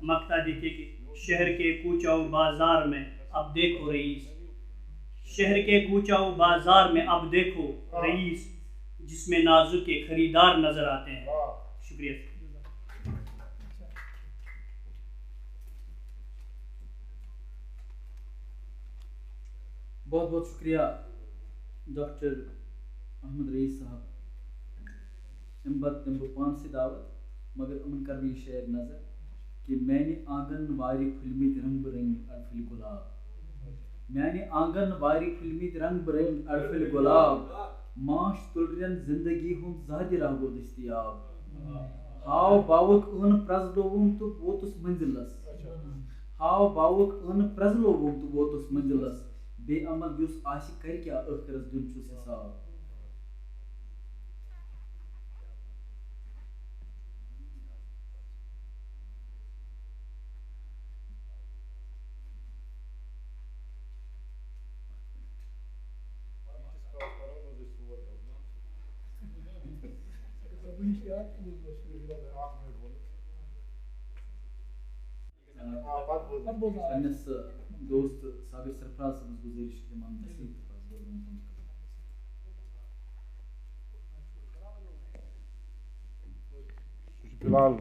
مقطع دیکھے کہ شہر کے کوچہ و بازار میں اب دیکھو رئیس، شہر کے کوچہ و بازار میں اب دیکھو رئیس، جس میں نازک کے خریدار نظر آتے ہیں. شکریہ. بہت بہت شکریہ ڈاکٹر احمد رئیس صاحب. ام بد دم بہ پان سے دعوت، مگر امن کر یہ شعر نظر کہ میں نے آنگن واری پھلمت رنگ برنگ ارفل گلاب، میں نے آنگن واری پھلمت رنگ برنگ ارفل گلاب، ماش تلرین زندگی ہند زہدِ راہ گو دستیاب. ہاو باوک ان پرزلوم تو ووتس منزلس، ہاو باوک ان پرزلوم تو ووتس منزلس، بے عمل یس آسہِ کر کیا ٲخرس دیُن چھُس حساب. پنس دوست صابر سرفراز صاحب گزارش تمام تشریف فی الحال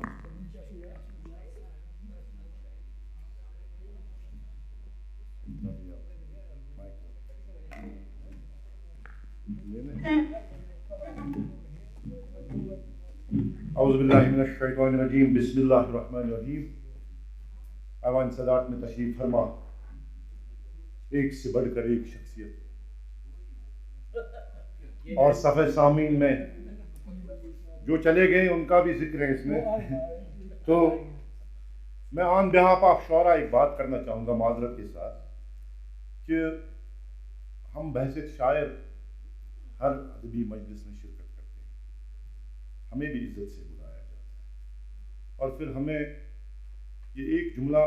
اعوذ باللہ من الشیطان الرجیم، بسم اللہ الرحمن الرحیم. ایوان صدارت میں تشریف فرما ایک سے بڑھ کر ایک شخصیت، اور صفحہ سامعین میں جو چلے گئے ان کا بھی ذکر ہے اس میں. تو میں آن بہاف آف شعراء ایک بات کرنا چاہوں گا معذرت کے ساتھ کہ ہم بحثیت شاعر ہر ادبی مجلس میں شرکت کرتے ہیں، ہمیں بھی عزت سے بلایا جاتا ہے، اور پھر ہمیں یہ ایک جملہ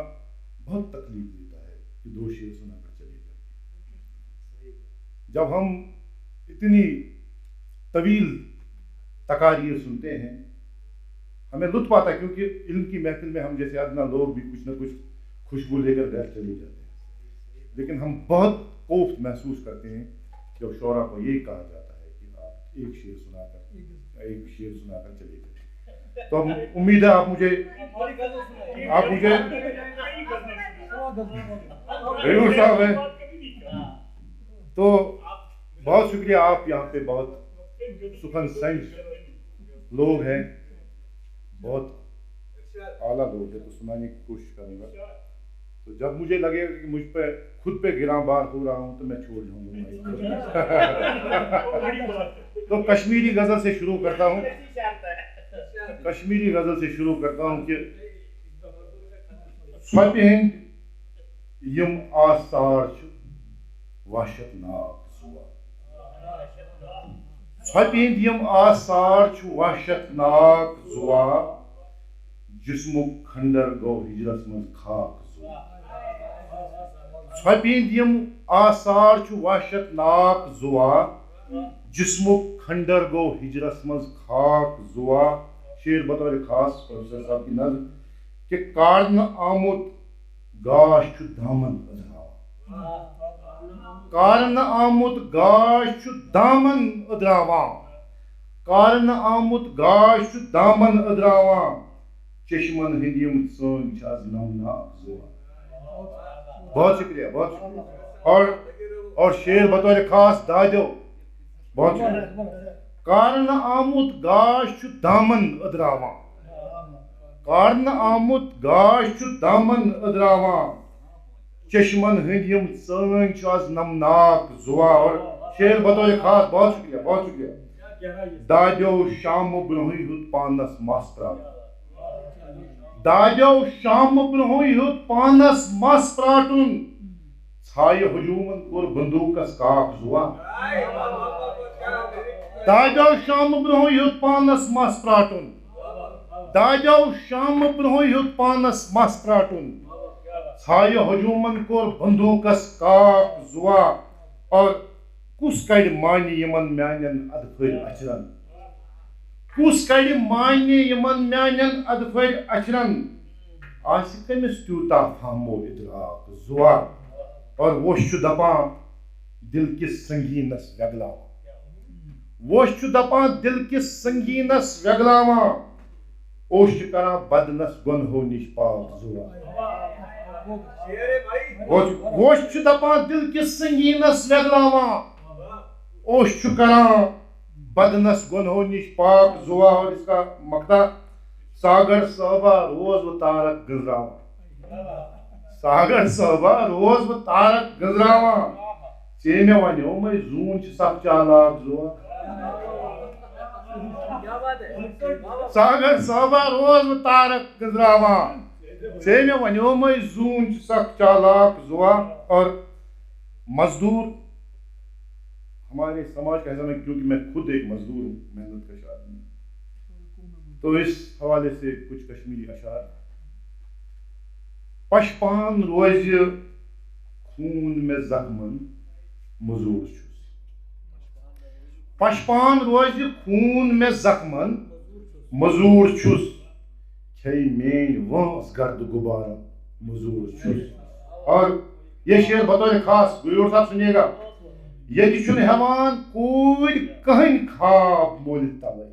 بہت تکلیف دیتا ہے کہ دو شعر سنا کر چلے جاتے ہیں. جب ہم اتنی طویل تقاریر سنتے ہیں ہمیں لطف آتا ہے، کیونکہ علم کی محفل میں ہم جیسے ادنا لوگ بھی کچھ نہ کچھ خوشبو لے کر گھر چلے جاتے ہیں، لیکن ہم بہت کوفت محسوس کرتے ہیں جب شعراء کو یہ کہا جاتا ہے کہ آپ ایک شعر سنا کر چلے جائیں. تو امید ہے آپ مجھے ضرور صاحب ہے. تو بہت شکریہ، آپ یہاں پہ بہت سخن سنج لوگ ہیں، بہت اعلیٰ لوگ ہیں، تو سنانے کی کوشش کروں گا. تو جب مجھے لگے گا کہ مجھ پہ خود پہ گراں بار ہو رہا ہوں تو میں چھوڑ جاؤں گا. تو کشمیری غزل سے شروع کرتا ہوں، کہ سوات ہند یم آثار وحشت ناک زوا ژھۄپِہِنٛدۍ یم آثار وحشت ناک زوا جسمُک کھنڈر گو ہجرس منٛز خاک زوا ژھۄپِہِنٛدۍ یم آثار وحشت ناک زوا جسمُک کھنڈر گو ہجرس منٛز خاک زوا شعر بطور خاص پروفیسر صاحب کی نظر کہ کارنہٕ آمُت گاش چھُ دامن أدراوان کارنہٕ آمُت گاش چھُ دامن أدراوان کارنہٕ آمُت گاش چھُ دامن أدراوان چشمن ہٕنٛدۍ یم ژٲنٛگۍ چھِ آز نمناک زوا بہت شکریہ بہت شکریہ اور شعر بطور خاص دادیو بہت شکریہ کارنہٕ آمُت گاش چھُ دامن أدراوان کارنہٕ آمُت گاش چھُ دامن أدراوان چشمن ہٕنٛدۍ یم ژٲنٛگۍ چھِ آز نمناک زوا اور شعر بطور خاص بہت شکریہ دادیو شامہٕ برونٛہٕے ہیوٚت پانس مس پرٛاٹُن دادیو شامہٕ برونٛہٕے ہیوٚت پانس مس پرٛاٹُن ژھایہِ ہجوٗمن کوٚر بندوٗقس کاک زوا دادیو شامہٕ برونٛہٕے ہیوٚت پانس مس پرٛاٹُن دادیو شامہٕ برونٛہٕے ہیوٚت پانس مس پرٛاٹُن ژھایہِ ہجوٗمن کوٚر بندوٗقس کاک زوا اور کُس کڑِ مانہِ یِمن میانٮ۪ن ادفٔرۍ اچھرن کُس کڑِ مانہِ یِمن میانٮ۪ن ادفٔرۍ اچھرن آسہِ کٔمِس تیوٗتاہ فہمو ادراک زوا اور ووٚش چھُ دپان دل کِس سنگیٖنس وٮ۪گلاوان ووٚش چھُ دپان دل کِس سنگیٖنس وٮ۪گلاوان اوٚش چھُ کران بدنس گۄنہو نِش پاک زوا ووٚش چھُ دپان دل کِس سنگیٖنس وٮ۪گلاوان اوٚش چھُ کران بدنس گۄنہو نِش پاک زوا اور اس کا مقطع ساگر صٲبا روز بہٕ تارک گنٛزراوان ساگر صٲبا روز بہٕ تارک گنٛزراوان ژےٚ مےٚ ونیومے زوٗن چھِ سکھ چالاک زوا ساگر صٲبا روز بہٕ تارک گنٛزراوان ژےٚ مےٚ ونیومے زوٗن چھِ سکھ چالاک زوا اور مزدور ہمارے سماج کا حصہ میں کیونکہ میں خود ایک مزدور ہوں محنت کش آدمی تو اس حوالے سے کچھ کشمیری اشعار پشپان روزِ خوٗن مےٚ زخمن مزوٗر چھُس پشپان روزِ خوٗن مےٚ زخمن مزوٗر چھُس کھیٚیہِ میٛٲنۍ وٲنٛس گردٕ غُبارن مزوٗر چھُس اور یہ شعر بطور خاص غیور صاحب سنیے گا ییٚتہِ چھُنہٕ ہٮ۪وان کوٗرۍ کٕہٕنۍ خواب مٔلۍ تَوَے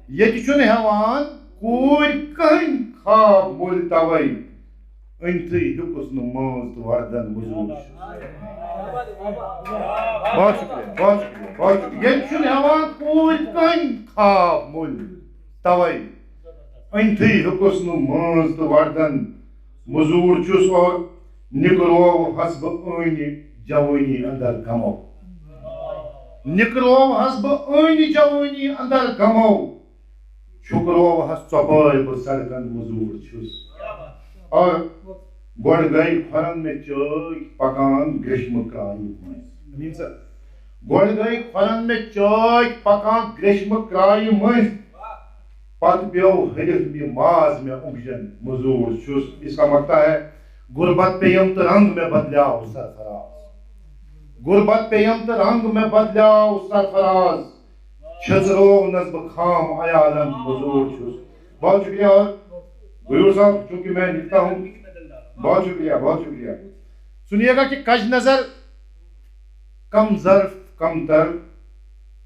ییٚتہِ چھُنہٕ ہٮ۪وان کوٗرۍ کٕہٕنۍ خواب مٔلۍ تَوَے أنتھٕے ہیوٚکُس نہٕ مٲنٛز تہٕ وردن مزوٗر چھُس بہت شکریہ بہت شکریہ بہت شکریہ ییٚتہِ چھُنہٕ ہٮ۪وان کوٗرۍ کٕہٕنۍ خواب مٔلۍ تَوَے أنتھٕے ہیوٚکُس نہٕ مٲنٛز تہٕ وردن مزوٗر چھُس اور نِکرووہس بہٕ ٲنہِ جوٲنی اندر غمو نِکرووہس بہٕ ٲنہِ جوٲنی اندر غمو چھُکرووہس ژۄپٲرۍ بہٕ سڑکن مزوٗر چھُس اور گۄڈٕ گٔے کھۄرن مےٚ چٲکۍ پکان گریشمہٕ کرایہِ مٔنٛزۍ گۄڈٕ گٔے کھۄرن مےٚ چٲکۍ پکان گریشمہٕ کرایہِ مٔنٛزۍ پتہٕ پیوٚو ہرِتھ مےٚ ماز مےٚ اوٚنٛگجن مزوٗر چھُس اس کا مقطع ہے غربت پیٚیَم تہٕ رنٛگ مےٚ بدلیٛاو سرفراز غربت پیٚیَم تہٕ رنٛگ مےٚ بدلیٛاو سرفراز چھٔژروونس بہٕ خام عیالن مزوٗر چھُس بہت شکریہ اور غیور صاحب چونکہ میں لکھتا ہوں بہت شکریہ سنیے گا کہ کج نظر کم ظرف کم تر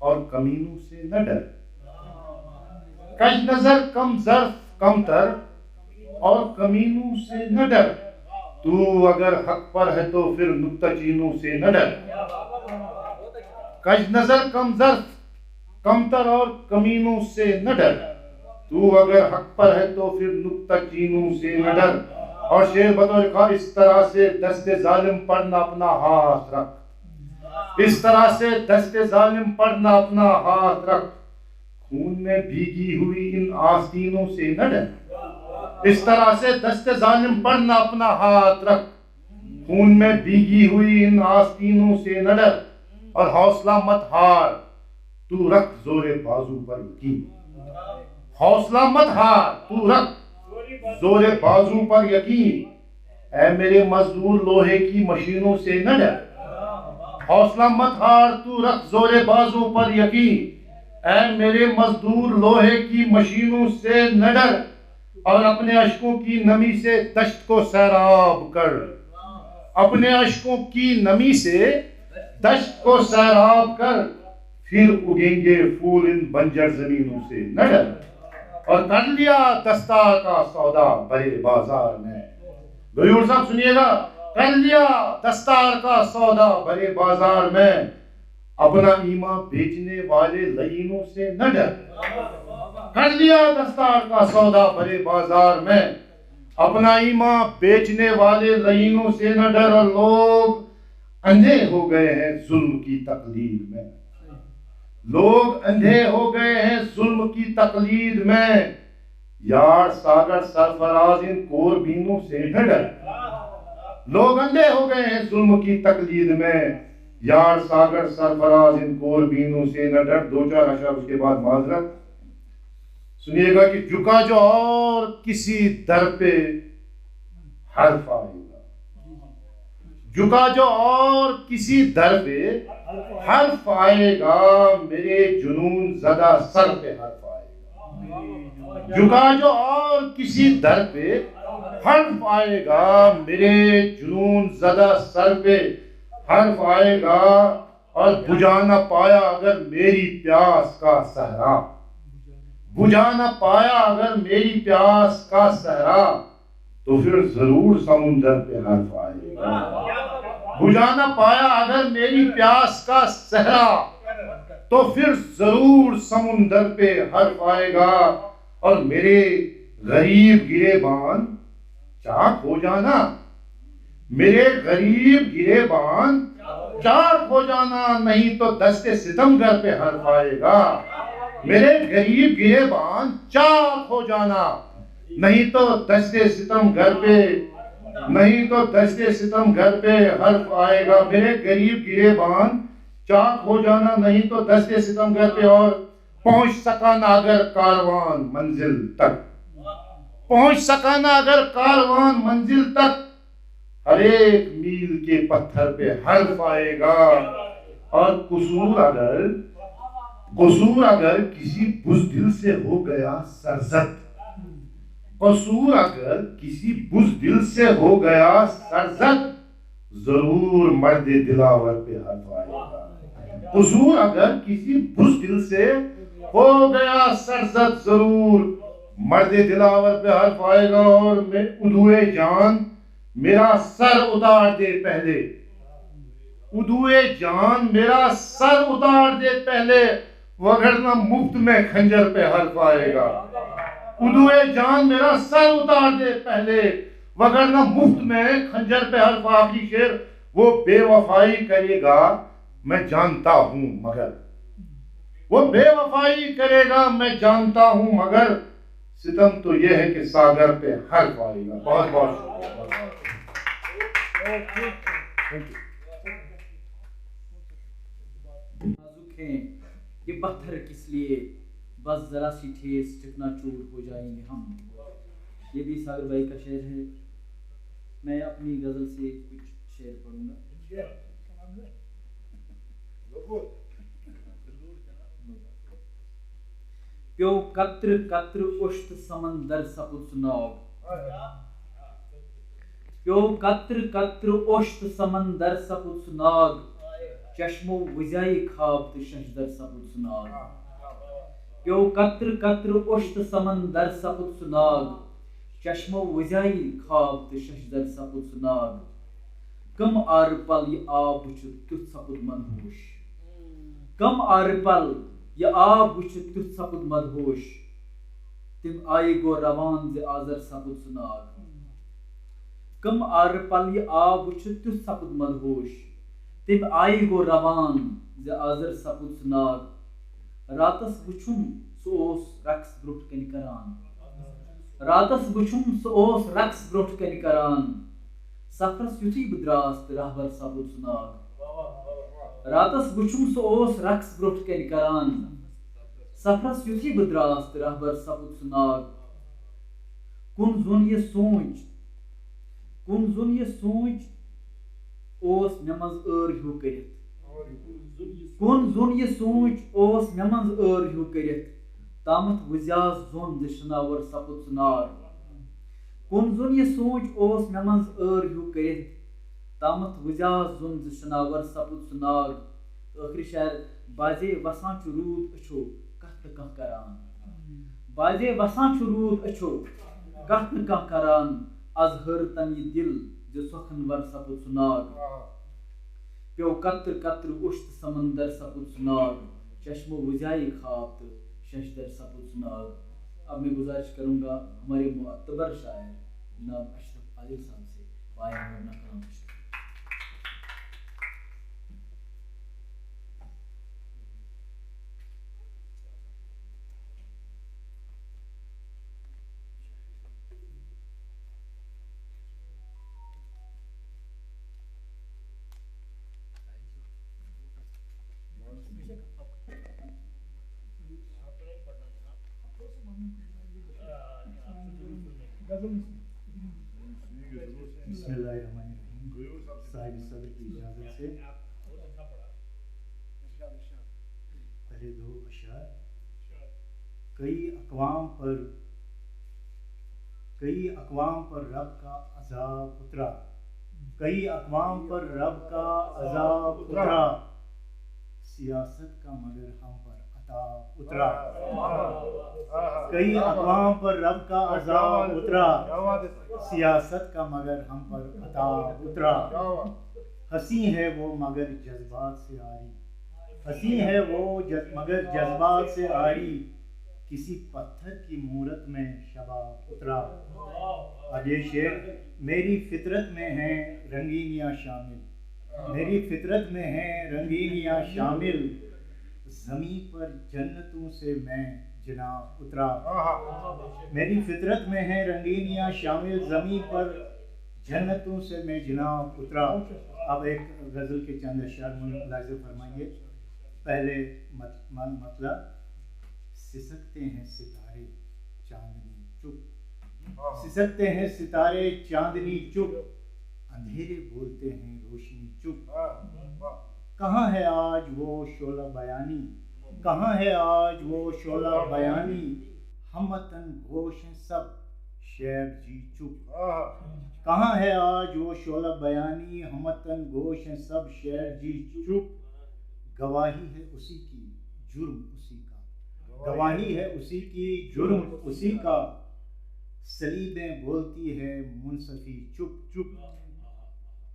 اور کمینوں سے نہ ڈر کج نظر کم ظرف کم تر اور کمینوں سے نہ ڈر تو اگر حق پر ہے تو پھر نکتہ چینوں سے نہ ڈر کج نظر کم ظرف کم تر اور کمینوں سے نہ ڈر تو اگر حق پر ہے تو پھر نکتہ چینوں سے نہ ڈر اور شعر بطور خواہ اس طرح سے دست ظالم پر نہ اپنا ہاتھ رکھ اس طرح سے دست ظالم پر نہ اپنا ہاتھ رکھ خون میں بھیگی ہوئی ان آستینوں سے نہ ڈر اس طرح سے دست ظالم پر نہ اپنا ہاتھ رکھ، خون میں بھیگی ہوئی ان آستینوں سے نہ ڈر، اور حوصلہ مت ہار تو رکھ زور بازو پر یقین، حوصلہ مت ہار تو رکھ زور بازو پر یقین، اے میرے مزدور لوہے کی مشینوں سے نہ ڈر، حوصلہ مت ہار تو رکھ زور بازو پر یقین، اے میرے مزدور لوہے کی مشینوں سے نہ ڈر، اور اپنے اشکوں کی نمی سے دشت کو سیراب کر، اپنے اشکوں کی نمی سے دشت کو سیراب کر، پھر اگیں گے پھول ان بنجر زمینوں سے نہ ڈر، اور کر لیا دستار کا سودا بڑے بازار میں، غیور صاحب سنیے گا، کر لیا دستار کا سودا بڑے بازار میں، اپنا ایمان بیچنے والے لعینوں سے نہ ڈر، کر لیا دستار کا سودا بڑے بازار میں، اپنا ایمان بیچنے والے لعینوں سے نہ ڈر، اور لوگ اندھے ہو گئے ہیں ظلم کی تقلید میں، لوگ اندھے ہو گئے ہیں ظلم کی تقلید میں، یار ساگر سرفراز ان کور بینوں سے نہ ڈر، لوگ اندھے ہو گئے ہیں ظلم کی تقلید میں، یار ساگر سرفراز ان کور بینوں سے نہ ڈر۔ دو چار اشعار اس کے بعد معذرت سنیے گا کہ جھکا جو اور کسی در پہ حرف آئے گا، جھکا جو اور کسی در پہ حرف آئے گا، میرے جنون زدہ سر پہ حرف آئے گا، جھکا جو اور کسی در پہ حرف آئے گا، میرے جنون زدہ سر پہ حرف آئے گا، اور بجھا نہ پایا اگر میری پیاس کا صحرا، بجھا نہ پایا اگر میری پیاس کا صحرا، تو پھر ضرور سمندر پہ حرف آئے گا، بجھا نہ پایا اگر میری پیاس کا صحرا، تو پھر ضرور سمندر پہ حرف آئے گا، اور میرے غریب گریبان چاک ہو جانا، میرے غریب گریبان چاک ہو جانا، نہیں تو دست ستم گر پہ حرف آئے گا، میرے غریب گریبان چاک ہو جانا، نہیں تو دست ستم گر پہ، نہیں تو دست ستم گر پہ حرف آئے گا، میرے غریب گریبان چاک ہو جانا، نہیں تو دست ستم گر پہ، اور پہنچ سکا نہ اگر کاروان منزل تک، پہنچ سکا نہ اگر کاروان منزل تک، ہر ایک میل کے پتھر پہ حرف آئے گا، اور قصور اگر کسی بزدل سے ہو گیا سرزد، قصور اگر کسی بزدل سے ہو گیا سرزد، ضرور مرد دلاور پہ حرف آئے گا، قصور اگر کسی بزدل سے ہو گیا سرزد، ضرور مرد دلاور پہ حرف آئے گا، اور میں ادوئے جان میرا سر اتار دے پہلے، ادوئے جان میرا سر اتار دے پہلے، وگرنہ مفت میں خنجر پہ حرف آئے گا، ادوئے جان میرا سر اتار دے پہلے، وگرنہ مفت میں خنجر پہ حرف۔ آخری شعر، وہ بے وفائی کرے گا میں جانتا ہوں مگر، وہ بے وفائی کرے گا میں جانتا ہوں مگر، ستم تو یہ ہے کہ ساگر پہ حرف آئے گا۔ بہت بہت شکریہ۔ نازک ہیں یہ پتھر کس لیے، بس ذرا سی ٹھیس چکنا چور ہو جائیں گے ہم۔ یہ بھی ساگر بھائی کا شعر ہے، میں اپنی غزل سے کچھ شعر پڑھوں گا۔ پیو قطر قطر اشت سمندر سپد سناگ، پیو قطر قطر اشت سمندر سپد سناگ، چشمو وزائی خواب تو ششدر سپد سناگ، پیو قطر قطر اشت سمندر سپد سناگ، چشمو وزائی خواب تو ششدر سپد سناگ، کم آر پل یہ آب وچھت تیُتھ سپد منہوش، کم آر پل یہ آب وچھت تیُتھ سپد مدہوش، تم آئی گو روان ز آذر سپد سناگ، کم آر پل یہ آب وچھت تیُتھ سپد مدہوش، تم آئی گو روان ز آذر سپد سناگ، راتس وچھم سو اوس رقص برونٛٹھ کنہِ کران، راتس وچھم سہ اوس رقص برونٛٹھ کنہِ کران سفرس یُتھُے بہٕ درٛاس تہٕ رہبر سپُد سُہ ناگ راتس وچھم سہ اوس رقص برونٛٹھ کنہِ کران سفرس یُتھُے بہٕ درٛاس تہٕ رہبر سپُد سُہ ناگ کُن زوٚن یہِ سونٛچ اوس مےٚ منٛز ٲر ہیوٗ کٔرِتھ کُن زوٚن یہِ سونٛچ اوس مےٚ منٛز ٲر ہیوٗ کٔرِتھ تامتھ وُزیاس زوٚن زِ شناور سپُد سُہ ناگ کُن زوٚن یہِ سونٛچ اوس مےٚ منٛز ٲر ہیوٗ کٔرِتھ تامتھ وُزیاس زوٚن زِ شناور سپُد سُہ ناگ تہٕ ٲخری شعر بازے وسان چھُ روٗد أچھو کتھ نہٕ کانٛہہ کران بازے وسان چھُ روٗد أچھو کتھ نہٕ کانٛہہ کران از ہٲر تن یہِ دِل زِ سۄکھن ور سپُد سُہ ناگ پیو قطرٕ قطرٕ اوٚش تہٕ سمندر سپُد سُہ ناگ چشمو وُزیایے خواب تہٕ ششدر سپُد سُہ ناگ اب میں گزارش کروں گا ہمارے معتبر شاعر جناب اشرف عادل صاحب سے پایا اپنا کلام شروع بسم اللہ الرحمن الرحیم صاحب صدر کی اجازت سے پہلے دو اشعار کئی اقوام پر رب کا عذاب اترا کئی اقوام پر رب کا عذاب اترا سیاست کا مگر ہم پر عطا اترا کئی اقوام پر رب کا عذاب اترا سیاست کا مگر ہم پر عطا اترا ہنسی ہے وہ مگر جذبات سے آری ہنسی ہے وہ مگر جذبات سے آری کسی پتھر کی مورت میں شباب اترا اب یہ شعر میری فطرت میں ہیں رنگینیاں شامل میری فطرت میں ہیں رنگینیاں شامل زمین پر جنتوں سے میں جناب اترا میری فطرت میں ہیں رنگینیاں شامل زمین پر جنتوں سے میں جناب اترا اب ایک غزل کے چند اشعار ملاحظہ فرمائیے پہلے مطلب سسکتے ہیں ستارے چاندنی چپ سسکتے ہیں ستارے چاندنی چپ اندھیرے بولتے ہیں روشنی چپ کہاں ہے آج وہ شعلہ بیانی کہاں ہے آج وہ شعلہ بیانی ہم وطن گوش ہیں سب شعر جی چپ کہاں ہے آج وہ شعلہ بیانی ہم وطن گوش ہیں سب شعر جی چپ گواہی ہے اسی کی جرم اسی کا گواہی ہے اسی کی جرم اسی کا سلیبیں بولتی ہے منصفی چپ چپ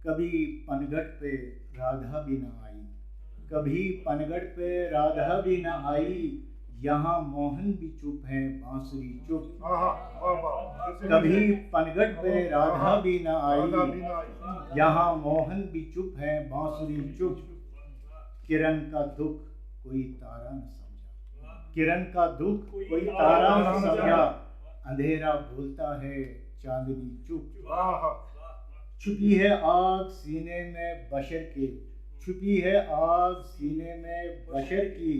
کبھی پنگھٹ پہ رادھا بھی نہ آئی کبھی پنگھٹ پہ رادھا بھی نہ آئی یہاں موہن بھی چپ ہیں بانسری چپ کبھی پنگھٹ پہ رادھا بھی نہ آئی یہاں موہن بھی چپ ہیں بانسری چپ کرن کا دکھ کوئی تارا نہ سمجھا کرن کا دکھ کوئی تارا نہ سمجھا اندھیرا بولتا ہے چاندنی چپ چھپی ہے آگ سینے میں بشر کے چھپی ہے آگ سینے میں بشر کی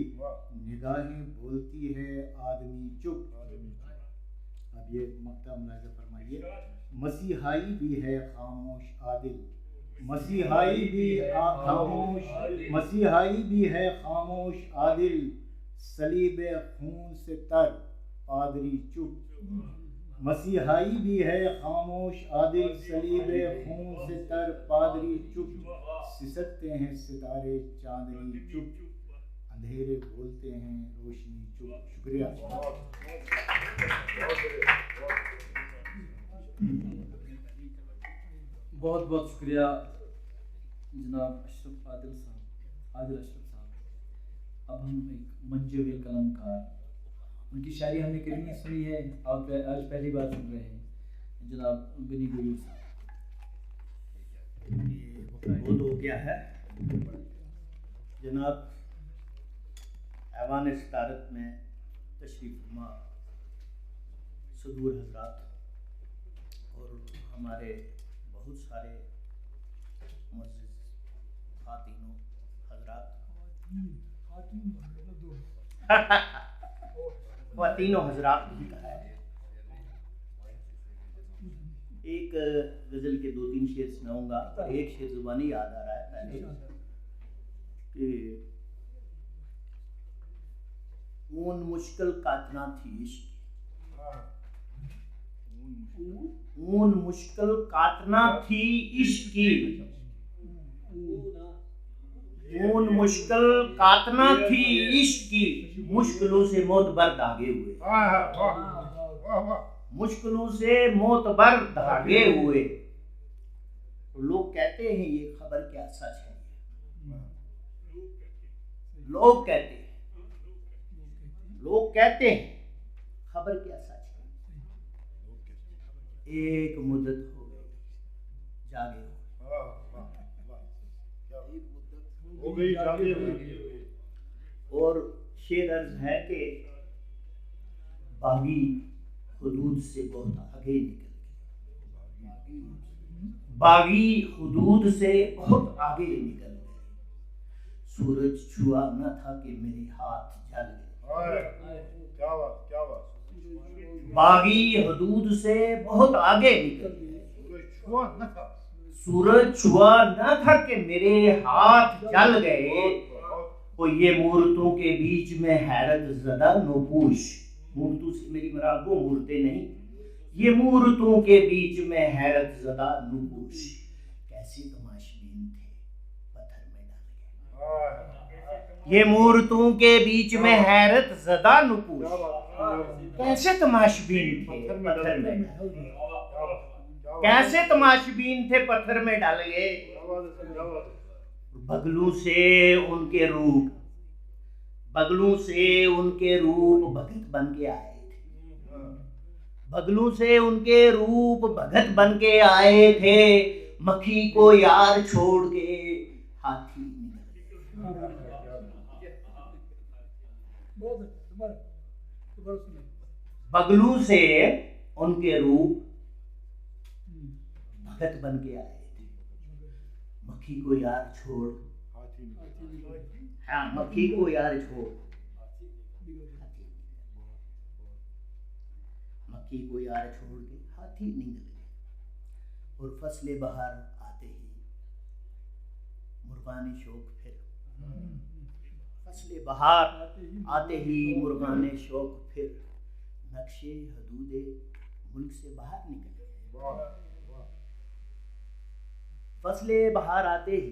نگاہیں بولتی ہے آدمی چپ اب یہ مقطع ملاحظہ فرمائیے مسیحائی بھی ہے خاموش عادل مسیحائی بھی ہے خاموش عادل صلیب خون سے تر پادری چپ مسیحائی بھی ہے خاموش عادل صلیب خون سے تر پادری چپ سسکتے ہیں ستارے چاندنی چپ اندھیرے بولتے ہیں روشنی چپ شکریہ بہت بہت شکریہ جناب اشرف عادل اشرف صاحب اب ہم ایک منجے ہوئے قلم کار ان کی شاعری ہم نے کبھی نہیں سنی ہے آپ آج پہلی بار سن رہے ہیں جناب غنی غیور صاحب وہ ہو گیا ہے جناب ایوان صدارت میں تشریف فرما صدور حضرات اور ہمارے بہت سارے معزز خواتین حضرات، خواتین و حضرات بھی کہا ہے۔ ایک غزل کے 2-3 شعر سناؤں گا، ایک شعر زبانی یاد آ رہا ہے پہلے کہ اون مشکل کاتنا تھی عشق، اون مشکل کاتنا تھی عشق کی، اون مشکل کاتنا تھی عشق کی، مشکلوں سے معتبر دھاگے ہوئے، مشکلوں سے معتبر دھاگے ہوئے۔ لوگ کہتے ہیں یہ خبر کیا سچ ہے، لوگ کہتے ہیں خبر کیا سچ ہے۔ ایک مدت ہو گئی جاگے ہوئے، اور شعر عرض ہے کہ باغی حدود سے بہت آگے نکل گئے، باغی حدود سے بہت آگے نکل گئے، سورج چھوا نہ تھا کہ میرے ہاتھ جل گئے، باغی حدود سے بہت آگے نکل گئے، سورج چھوا نہ تھا کہ میرے ہاتھ جل گئے، وہ یہ مورتوں کے بیچ میں حیرت زدہ نوپوش، مورتوں سے میری مراد وہ مورتیں نہیں، یہ مورتوں کے بیچ میں حیرت زدہ نوپوش، کیسے تماشبین تھے پتھر میں ڈال گئے، یہ مورتوں کے بیچ میں حیرت زدہ نوپوش، کیسے تماشبین تھے پتھر میں ڈال گئے، کیسے تماشبین تھے پتھر میں ڈال گئے، بگلوں سے ان کے روپ بھگت بن کے آئے تھے، بگلوں سے ان کے روپ بھگت بن کے آئے تھے، مکھی کو یار چھوڑ کے ہاتھی نکل گئے، بگلوں سے ان کے روپ بھگت بن کے آئے تھے، مکھی کو یار چھوڑ، ہاں مکھی کو یار چھوڑ، مکھی کو یار چھوڑ کے ہاتھی نکل گئے، اور فصل بہار آتے ہی مرغان شوق پھر، فصل بہار آتے ہی مرغان شوق پھر، نقشے حدود ملک سے باہر نکل گئے، فصل بہار آتے ہی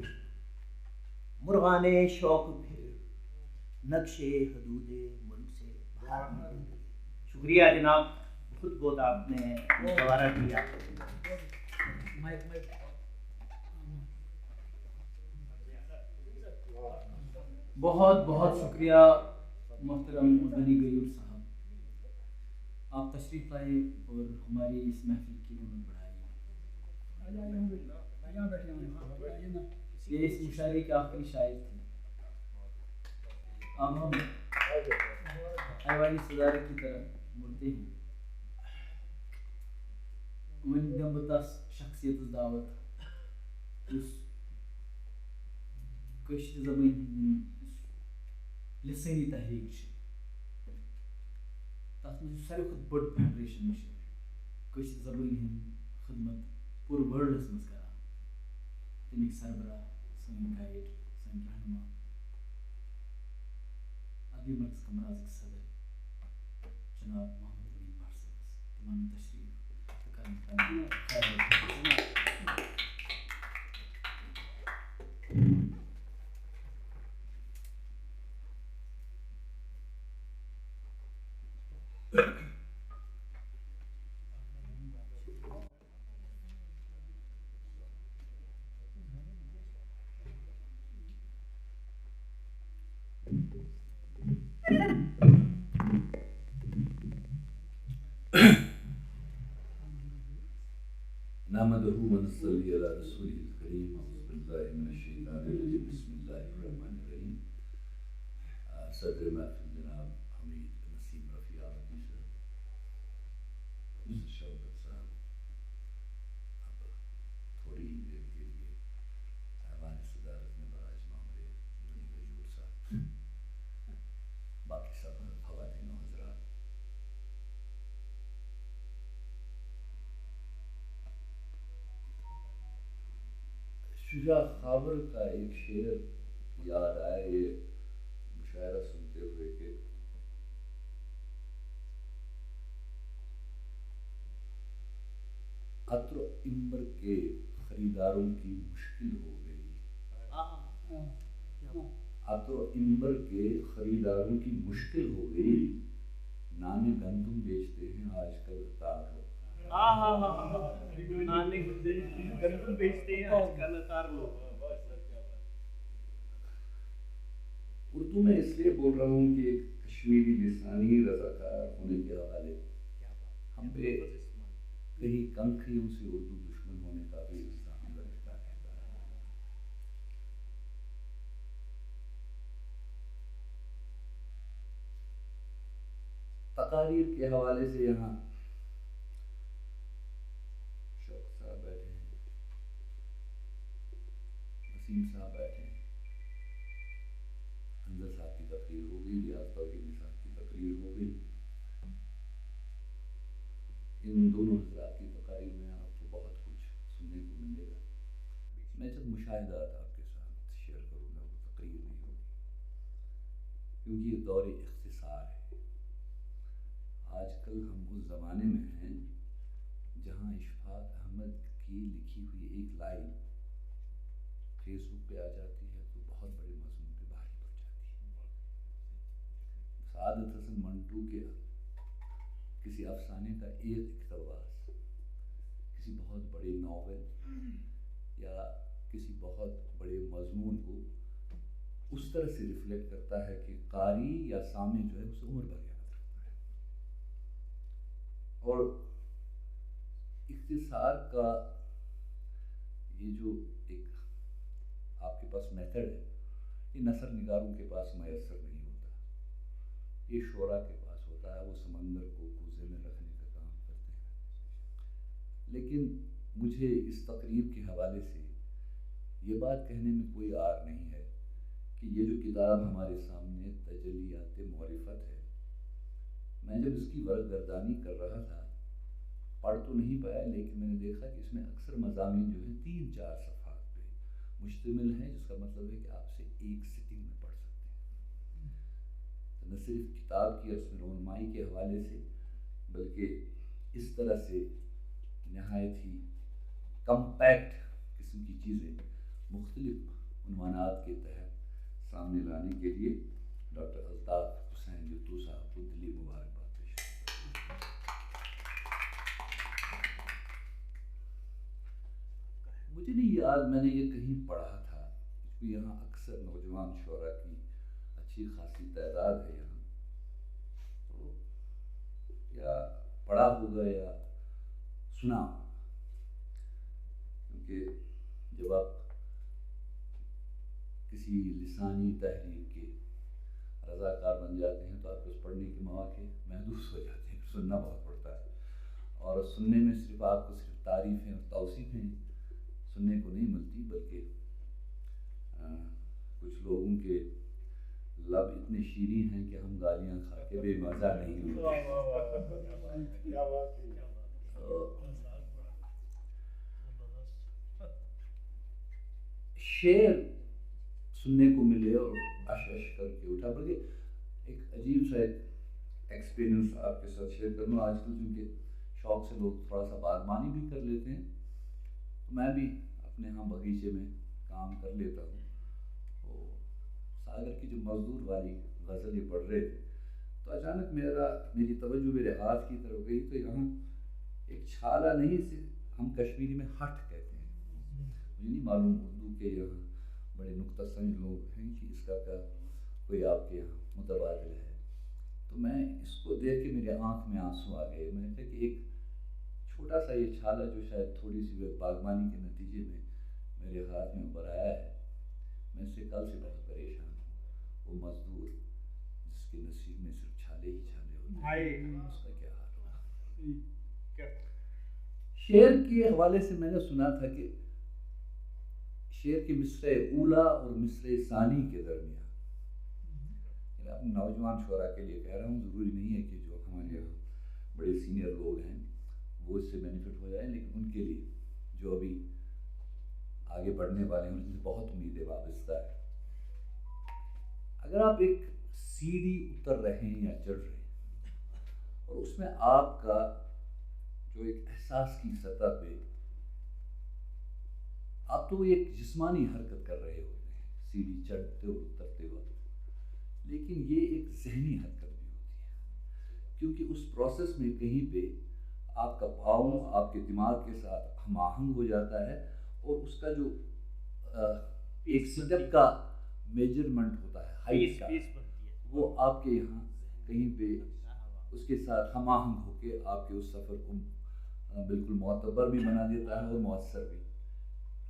مرغان شوق پھر، نقشے حدود ملک سے باہر نکل گئے۔ شکریہ جناب، بہت بہت آپ نے گوارا کیا۔ بہت بہت شکریہ محترم غنی غیور صاحب، آپ تشریف لائے اور ہماری اس محفل کی رونق بڑھائی۔ یہ اس مشاعرے کے آخری شاعر تھے۔ اب ہم ایوانی صدارت کی طرف مڑتے ہیں۔ وۄنۍ دِمہٕ بہٕ تس شخصیتس دعوت یُس کٲشرِ زبٲنۍ ہُنٛد لسٲنی تحریک چھِ، تتھ منٛز چھِ ساروی کھۄتہٕ بٔڑ فیڈریشن چھِ کٲشرِ زبٲنۍ ہٕنٛز خدمت پوٗرٕ وٲلڈس منٛز کران، تَمِکۍ سربراہ، سٲنۍ گایڈ، سٲنۍ رہنما، ادبی مرکز کمرازٕکۍ صدر جناب محمد امین بٹ صٲبس، تِمن تشریف تہٕ کرن پنٕنۍ خیالات۔ نحمده ونصلي على رسوله الكريم أعوذ بالله من الشيطان الرجيم بسم الله الرحمن الرحيم صدر محفل جناب حمید نسیم رفیع عربی صاحب، شجاع خاور کا ایک شعر یاد آیا یہ مشاعرہ سنتے ہوئے کہ عطر و عنبر کے خریداروں کی مشکل ہو گئی، عطر و عنبر کے خریداروں کی مشکل ہو گئی، نانے گندم بیچتے ہیں آج کل اتار لو۔ نانے گندم بیچتے ہیں آج کل اتار لو۔ اردو میں اس لیے بول رہا ہوں کہ ایک کشمیری لسانی رضاکار ہونے کے حوالے ہم پہ کئی کنکریوں سے اردو دشمن ہونے کا بھی الزام لگتا رہتا ہے۔ تقاریر کے حوالے سے یہاں شوق صاحب بیٹھے ہیں، وسیم صاحب بیٹھے ہیں، انظر صاحب کی تقریر ہو گئی، ریاض توحید صاحب کی تقریر ہو گئی۔ ان دونوں حضرات کی تقاریر میں آپ کو بہت کچھ سننے کو ملے گا۔ میں چند مشاہدات آپ کے ساتھ شیئر کروں گا، وہ تقریر نہیں ہوگی کیونکہ یہ دور اختصار ہے۔ آج کل ہم اس زمانے میں ہیں جہاں اشفاق احمد کی لکھی ہوئی ایک لائن فیس بک پہ آ جاتی ہے تو بہت بڑے مضمون پہ بھاری پڑ جاتی ہے۔ سعادت حسن منٹو کے کسی افسانے کا ایک اقتباس کسی بہت بڑے ناول یا کسی بہت بڑے مضمون کو اس طرح سے ریفلیکٹ کرتا ہے کہ قاری یا سامع جو ہے اسے عمر بھر یاد رکھتا ہے۔ اور اختصار کا یہ جو ایک آپ کے پاس میتھڈ ہے یہ نثر نگاروں کے پاس میسر نہیں ہوتا، یہ شعراء کے پاس ہوتا ہے، وہ سمندر کو کوزے میں رکھنے کا کام کرتے ہیں۔ لیکن مجھے اس تقریب کے حوالے سے یہ بات کہنے میں کوئی عار نہیں ہے کہ یہ جو کتاب ہمارے سامنے تجلیات معرفت ہے، میں جب اس کی ورق گردانی کر رہا تھا پڑھ تو نہیں پایا، لیکن میں نے دیکھا کہ اس میں اکثر مضامین جو ہیں 3-4 صفحات پہ مشتمل ہیں، جس کا مطلب ہے کہ آپ سے ایک سٹنگ میں پڑھ سکتے ہیں۔ تو نہ صرف کتاب کی رسم رونمائی کے حوالے سے بلکہ اس طرح سے نہایت ہی کمپیکٹ قسم کی چیزیں مختلف عنوانات کے تحت سامنے لانے کے لیے ڈاکٹر الطاف حسین جتو صاحب کو دلی مبارکباد پیش کرتا ہوں۔ مجھے نہیں یاد میں نے یہ کہیں پڑھا تھا، کیونکہ یہاں اکثر نوجوان شعراء کی اچھی خاصی تعداد ہے یہاں، تو یا پڑھا ہوگا یا سنا ہوگا، کیونکہ جب آپ کسی لسانی تحریر کے رضاکار بن جاتے ہیں تو آپ کو پڑھنے کے مواقع محدود ہو جاتے ہیں، سننا بہت پڑتا ہے، اور سننے میں صرف آپ کو صرف تعریفیں اور توصیفیں سننے کو نہیں ملتی، بلکہ کچھ لوگوں کے لب اتنے شیریں ہیں کہ ہم گالیاں کھا کے بے مزہ نہیں ہوتے۔ شعر سننے کو ملے اور اش کر کے اٹھا، بلکہ ایک عجیب سا ایکسپیرینس آپ کے ساتھ شیئر کروں۔ آج کل چونکہ شوق سے لوگ تھوڑا سا باغبانی بھی کر لیتے ہیں، تو میں بھی اپنے ہاں باغیچے میں کام کر لیتا ہوں۔ تو ساگر کی جو مزدور والی غزل یہ پڑھ رہے تھے تو اچانک میری توجہ میرے ہاتھ کی طرف گئی، تو یہاں ایک چھالا نہیں سے ہم کشمیری میں ہٹ کہتے ہیں، مجھے نہیں معلوم اردو کے یہاں بڑے نکتہ سنج لوگ ہیں کہ اس کا کوئی آپ کے یہاں متبادل ہے۔ تو میں اس کو دیکھ کے میری آنکھ میں آنسو آ گئے۔ میں نے کہا کہ ایک چھوٹا سا یہ چھالا جو شاید تھوڑی سی باغبانی کے نتیجے میں میرے ہاتھ میں ابھر آیا ہے، میں اس سے کل سے بہت پریشان ہوں۔ وہ مزدور جس کے نصیب میں صرف چھالے ہی چھالے ہوتے ہیں، اس کا کیا حال ہوگا۔ شعر کے حوالے سے میں نے سنا تھا کہ شعر کے مصرع اولا اور مصرع ثانی کے درمیان، میں اپنے نوجوان شعراء کے لیے کہہ رہا ہوں، ضروری نہیں ہے کہ جو ہمارے یہاں بڑے سینئر لوگ ہیں وہ اس سے بینیفٹ ہو جائیں، لیکن ان کے لیے جو ابھی آگے بڑھنے والے ہیں اور جن سے بہت امیدیں وابستہ ہے. اگر آپ ایک سیڑھی اتر رہے ہیں یا چڑھ رہے ہیں اور اس میں آپ کا جو ایک احساس کی سطح پہ آپ تو ایک جسمانی حرکت کر رہے ہوتے ہیں سیڑھی چڑھتے اور اترتے وقت، لیکن یہ ایک ذہنی حرکت بھی ہوتی ہے، کیونکہ اس پروسیس میں کہیں پہ آپ کا پاؤں آپ کے دماغ کے ساتھ ہم آہنگ ہو جاتا ہے اور اس کا جو ایک سٹیپ کا میجرمنٹ ہوتا ہے ہائٹ کا، وہ آپ کے یہاں کہیں پہ اس کے ساتھ ہم آہنگ ہو کے آپ کے اس سفر کو بالکل معتبر بھی بنا دیتا ہے اور مؤثر بھی.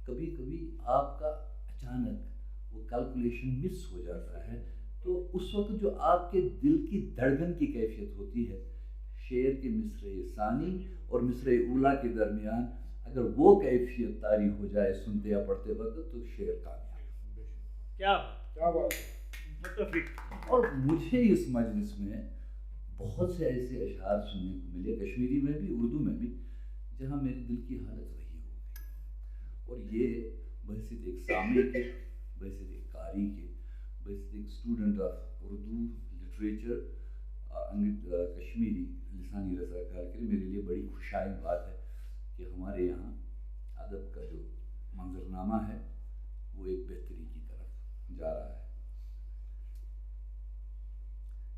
کبھی کبھی آپ کا اچانک وہ کیلکولیشن مس ہو جاتا ہے، تو اس وقت جو آپ کے دل کی دھڑکن کی کیفیت ہوتی ہے، شعر کے مصرع ثانی اور مصرع اولا کے درمیان اگر وہ کیفیت طاری ہو جائے سنتے یا پڑھتے وقت تو شعر کامیاب. کیا متفق. اور مجھے اس مجلس میں بہت سے ایسے اشعار سننے کو ملے، کشمیری میں بھی اردو میں بھی، جہاں میرے دل کی حالت وہی ہو گئی. اور یہ بحیثیت ایک سامع کے، بحیثیت ایک قاری کے، بحیثیت ایک student of Urdu literature Kashmiri لسانی رضاکار کے لیے میرے لیے بڑی خوشائن بات ہے کہ ہمارے یہاں ادب کا جو منظرنامہ ہے وہ ایک بہتری کی طرف جا رہا ہے.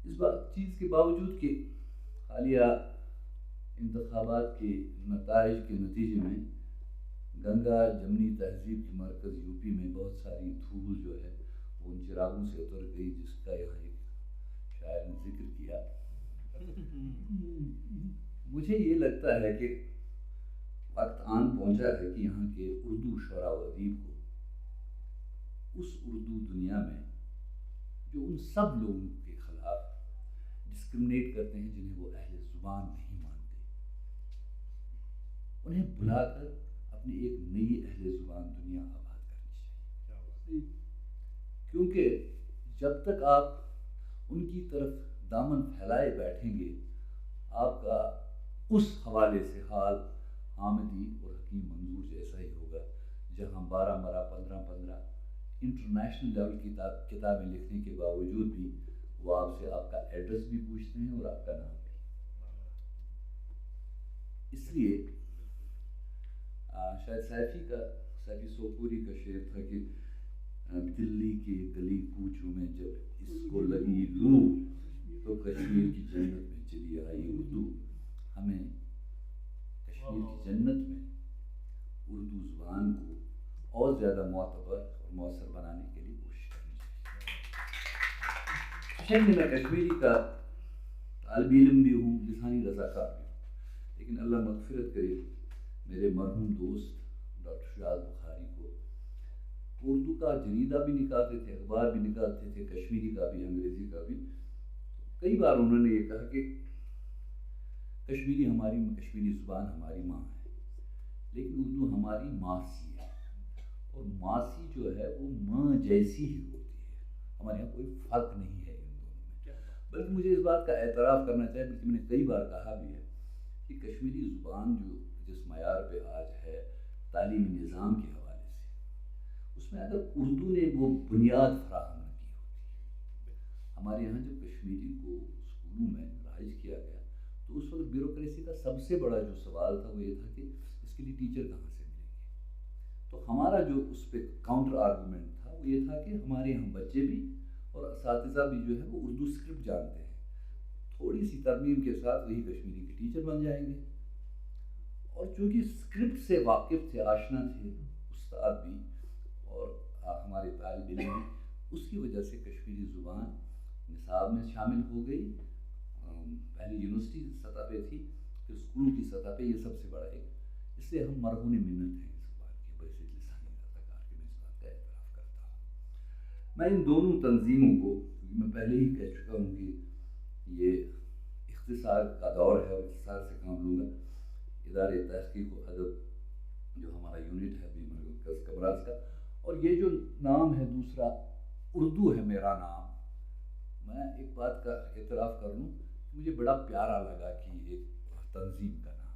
اس بات چیز کے باوجود کہ حالیہ انتخابات کے نتائج کے نتیجے میں گنگا جمنی تہذیب کے مرکز یو پی میں بہت ساری دھول جو ہے وہ ان چراغوں سے اتر گئی، جس کا یہاں ایک شاعر نے ذکر کیا. مجھے یہ لگتا ہے کہ وقت آن پہنچا ہے کہ یہاں کے اردو شعراء و ادیب کو اس اردو دنیا میں جو ان سب لوگوں کے خلاف ڈسکرمنیٹ کرتے ہیں جنہیں وہ اہل زبان نہیں مانتے، انہیں بلا کر اپنی ایک نئی اہل زبان دنیا آباد کرنی چاہیے. کیونکہ جب تک آپ ان کی طرف دامن پھیلائے بیٹھیں گے، آپ کا اس حوالے سے حال حامدی اور حکیم منظور جیسا ہی ہوگا، جہاں 12 مرہ 15 انٹرنیشنل لیول کی کتابیں لکھنے کے باوجود بھی وہ آپ سے آپ کا ایڈریس بھی پوچھتے ہیں اور آپ کا نام بھی. اس لیے شاید سیفی سوپوری کا شعر تھا کہ دلی کے گلی کوچوں میں جب اس کو لگی لو تو کشمیر کی جنت میں چلی آئی اردو. ہمیں کشمیر کی جنت میں اردو زبان کو اور زیادہ معتبر اور مؤثر بنانے کے لیے کوشش کرنی چاہیے. میں کشمیری کا طالب علم بھی ہوں، لسانی رضاکار بھی ہوں، لیکن اللہ مغفرت کرے میرے مرحوم دوست ڈاکٹر شہاد بخاری کو اردو کا جریدہ بھی نکالتے تھے، اخبار بھی نکالتے تھے، کشمیری کا بھی انگریزی کا بھی. کئی بار انہوں نے یہ کہا کہ کشمیری زبان ہماری ماں ہے، لیکن اردو ہماری ماسی ہے، اور ماسی جو ہے وہ ماں جیسی ہی ہوتی ہے. ہمارے یہاں کوئی فرق نہیں ہے ان دونوں میں. بلکہ مجھے اس بات کا اعتراف کرنا چاہیے، بلکہ میں نے کئی بار کہا بھی ہے کہ کشمیری زبان جو جس معیار پہ آج ہے تعلیمی نظام کے حوالے سے، اس میں اگر اردو نے وہ بنیاد فراہم نہ کی ہوتی. ہمارے یہاں جب کشمیری کو اسکولوں میں رائج کیا گیا تو اس وقت بیوروکریسی کا سب سے بڑا جو سوال تھا وہ یہ تھا کہ اس کے لیے ٹیچر کہاں سے ملیں گے. تو ہمارا جو اس پہ کاؤنٹر آرگومنٹ تھا وہ یہ تھا کہ ہمارے یہاں بچے بھی اور اساتذہ بھی جو ہے وہ اردو اسکرپٹ جانتے ہیں، تھوڑی سی ترمیم کے ساتھ وہی کشمیری کے ٹیچر بن جائیں گے. اور چونکہ اسکرپٹ سے واقف تھے، آشنا تھے استاد بھی اور ہمارے طالب علم بھی، اس کی وجہ سے کشمیری زبان نصاب میں شامل ہو گئی. پہلے یونیورسٹی سطح پہ تھی، پھر اسکولوں کی سطح پہ. یہ سب سے بڑا ایک، اس لیے ہم مرہون منت ہیں اس بات کے، بحیثیت لسانی رضاکار کے میں اس بات کا اعتراف کرتا ہوں. میں ان دونوں تنظیموں کو، میں پہلے ہی کہہ چکا ہوں کہ یہ اختصار کا دور ہے اور اختصار سے کام لوں گا. ادارے تحقیق و ادب جو ہمارا یونٹ ہے بھی مرکز کمراز کا، اور یہ جو نام ہے دوسرا اردو ہے میرا نام. میں ایک بات کا اعتراف کر لوں، مجھے بڑا پیارا لگا کہ ایک تنظیم کا نام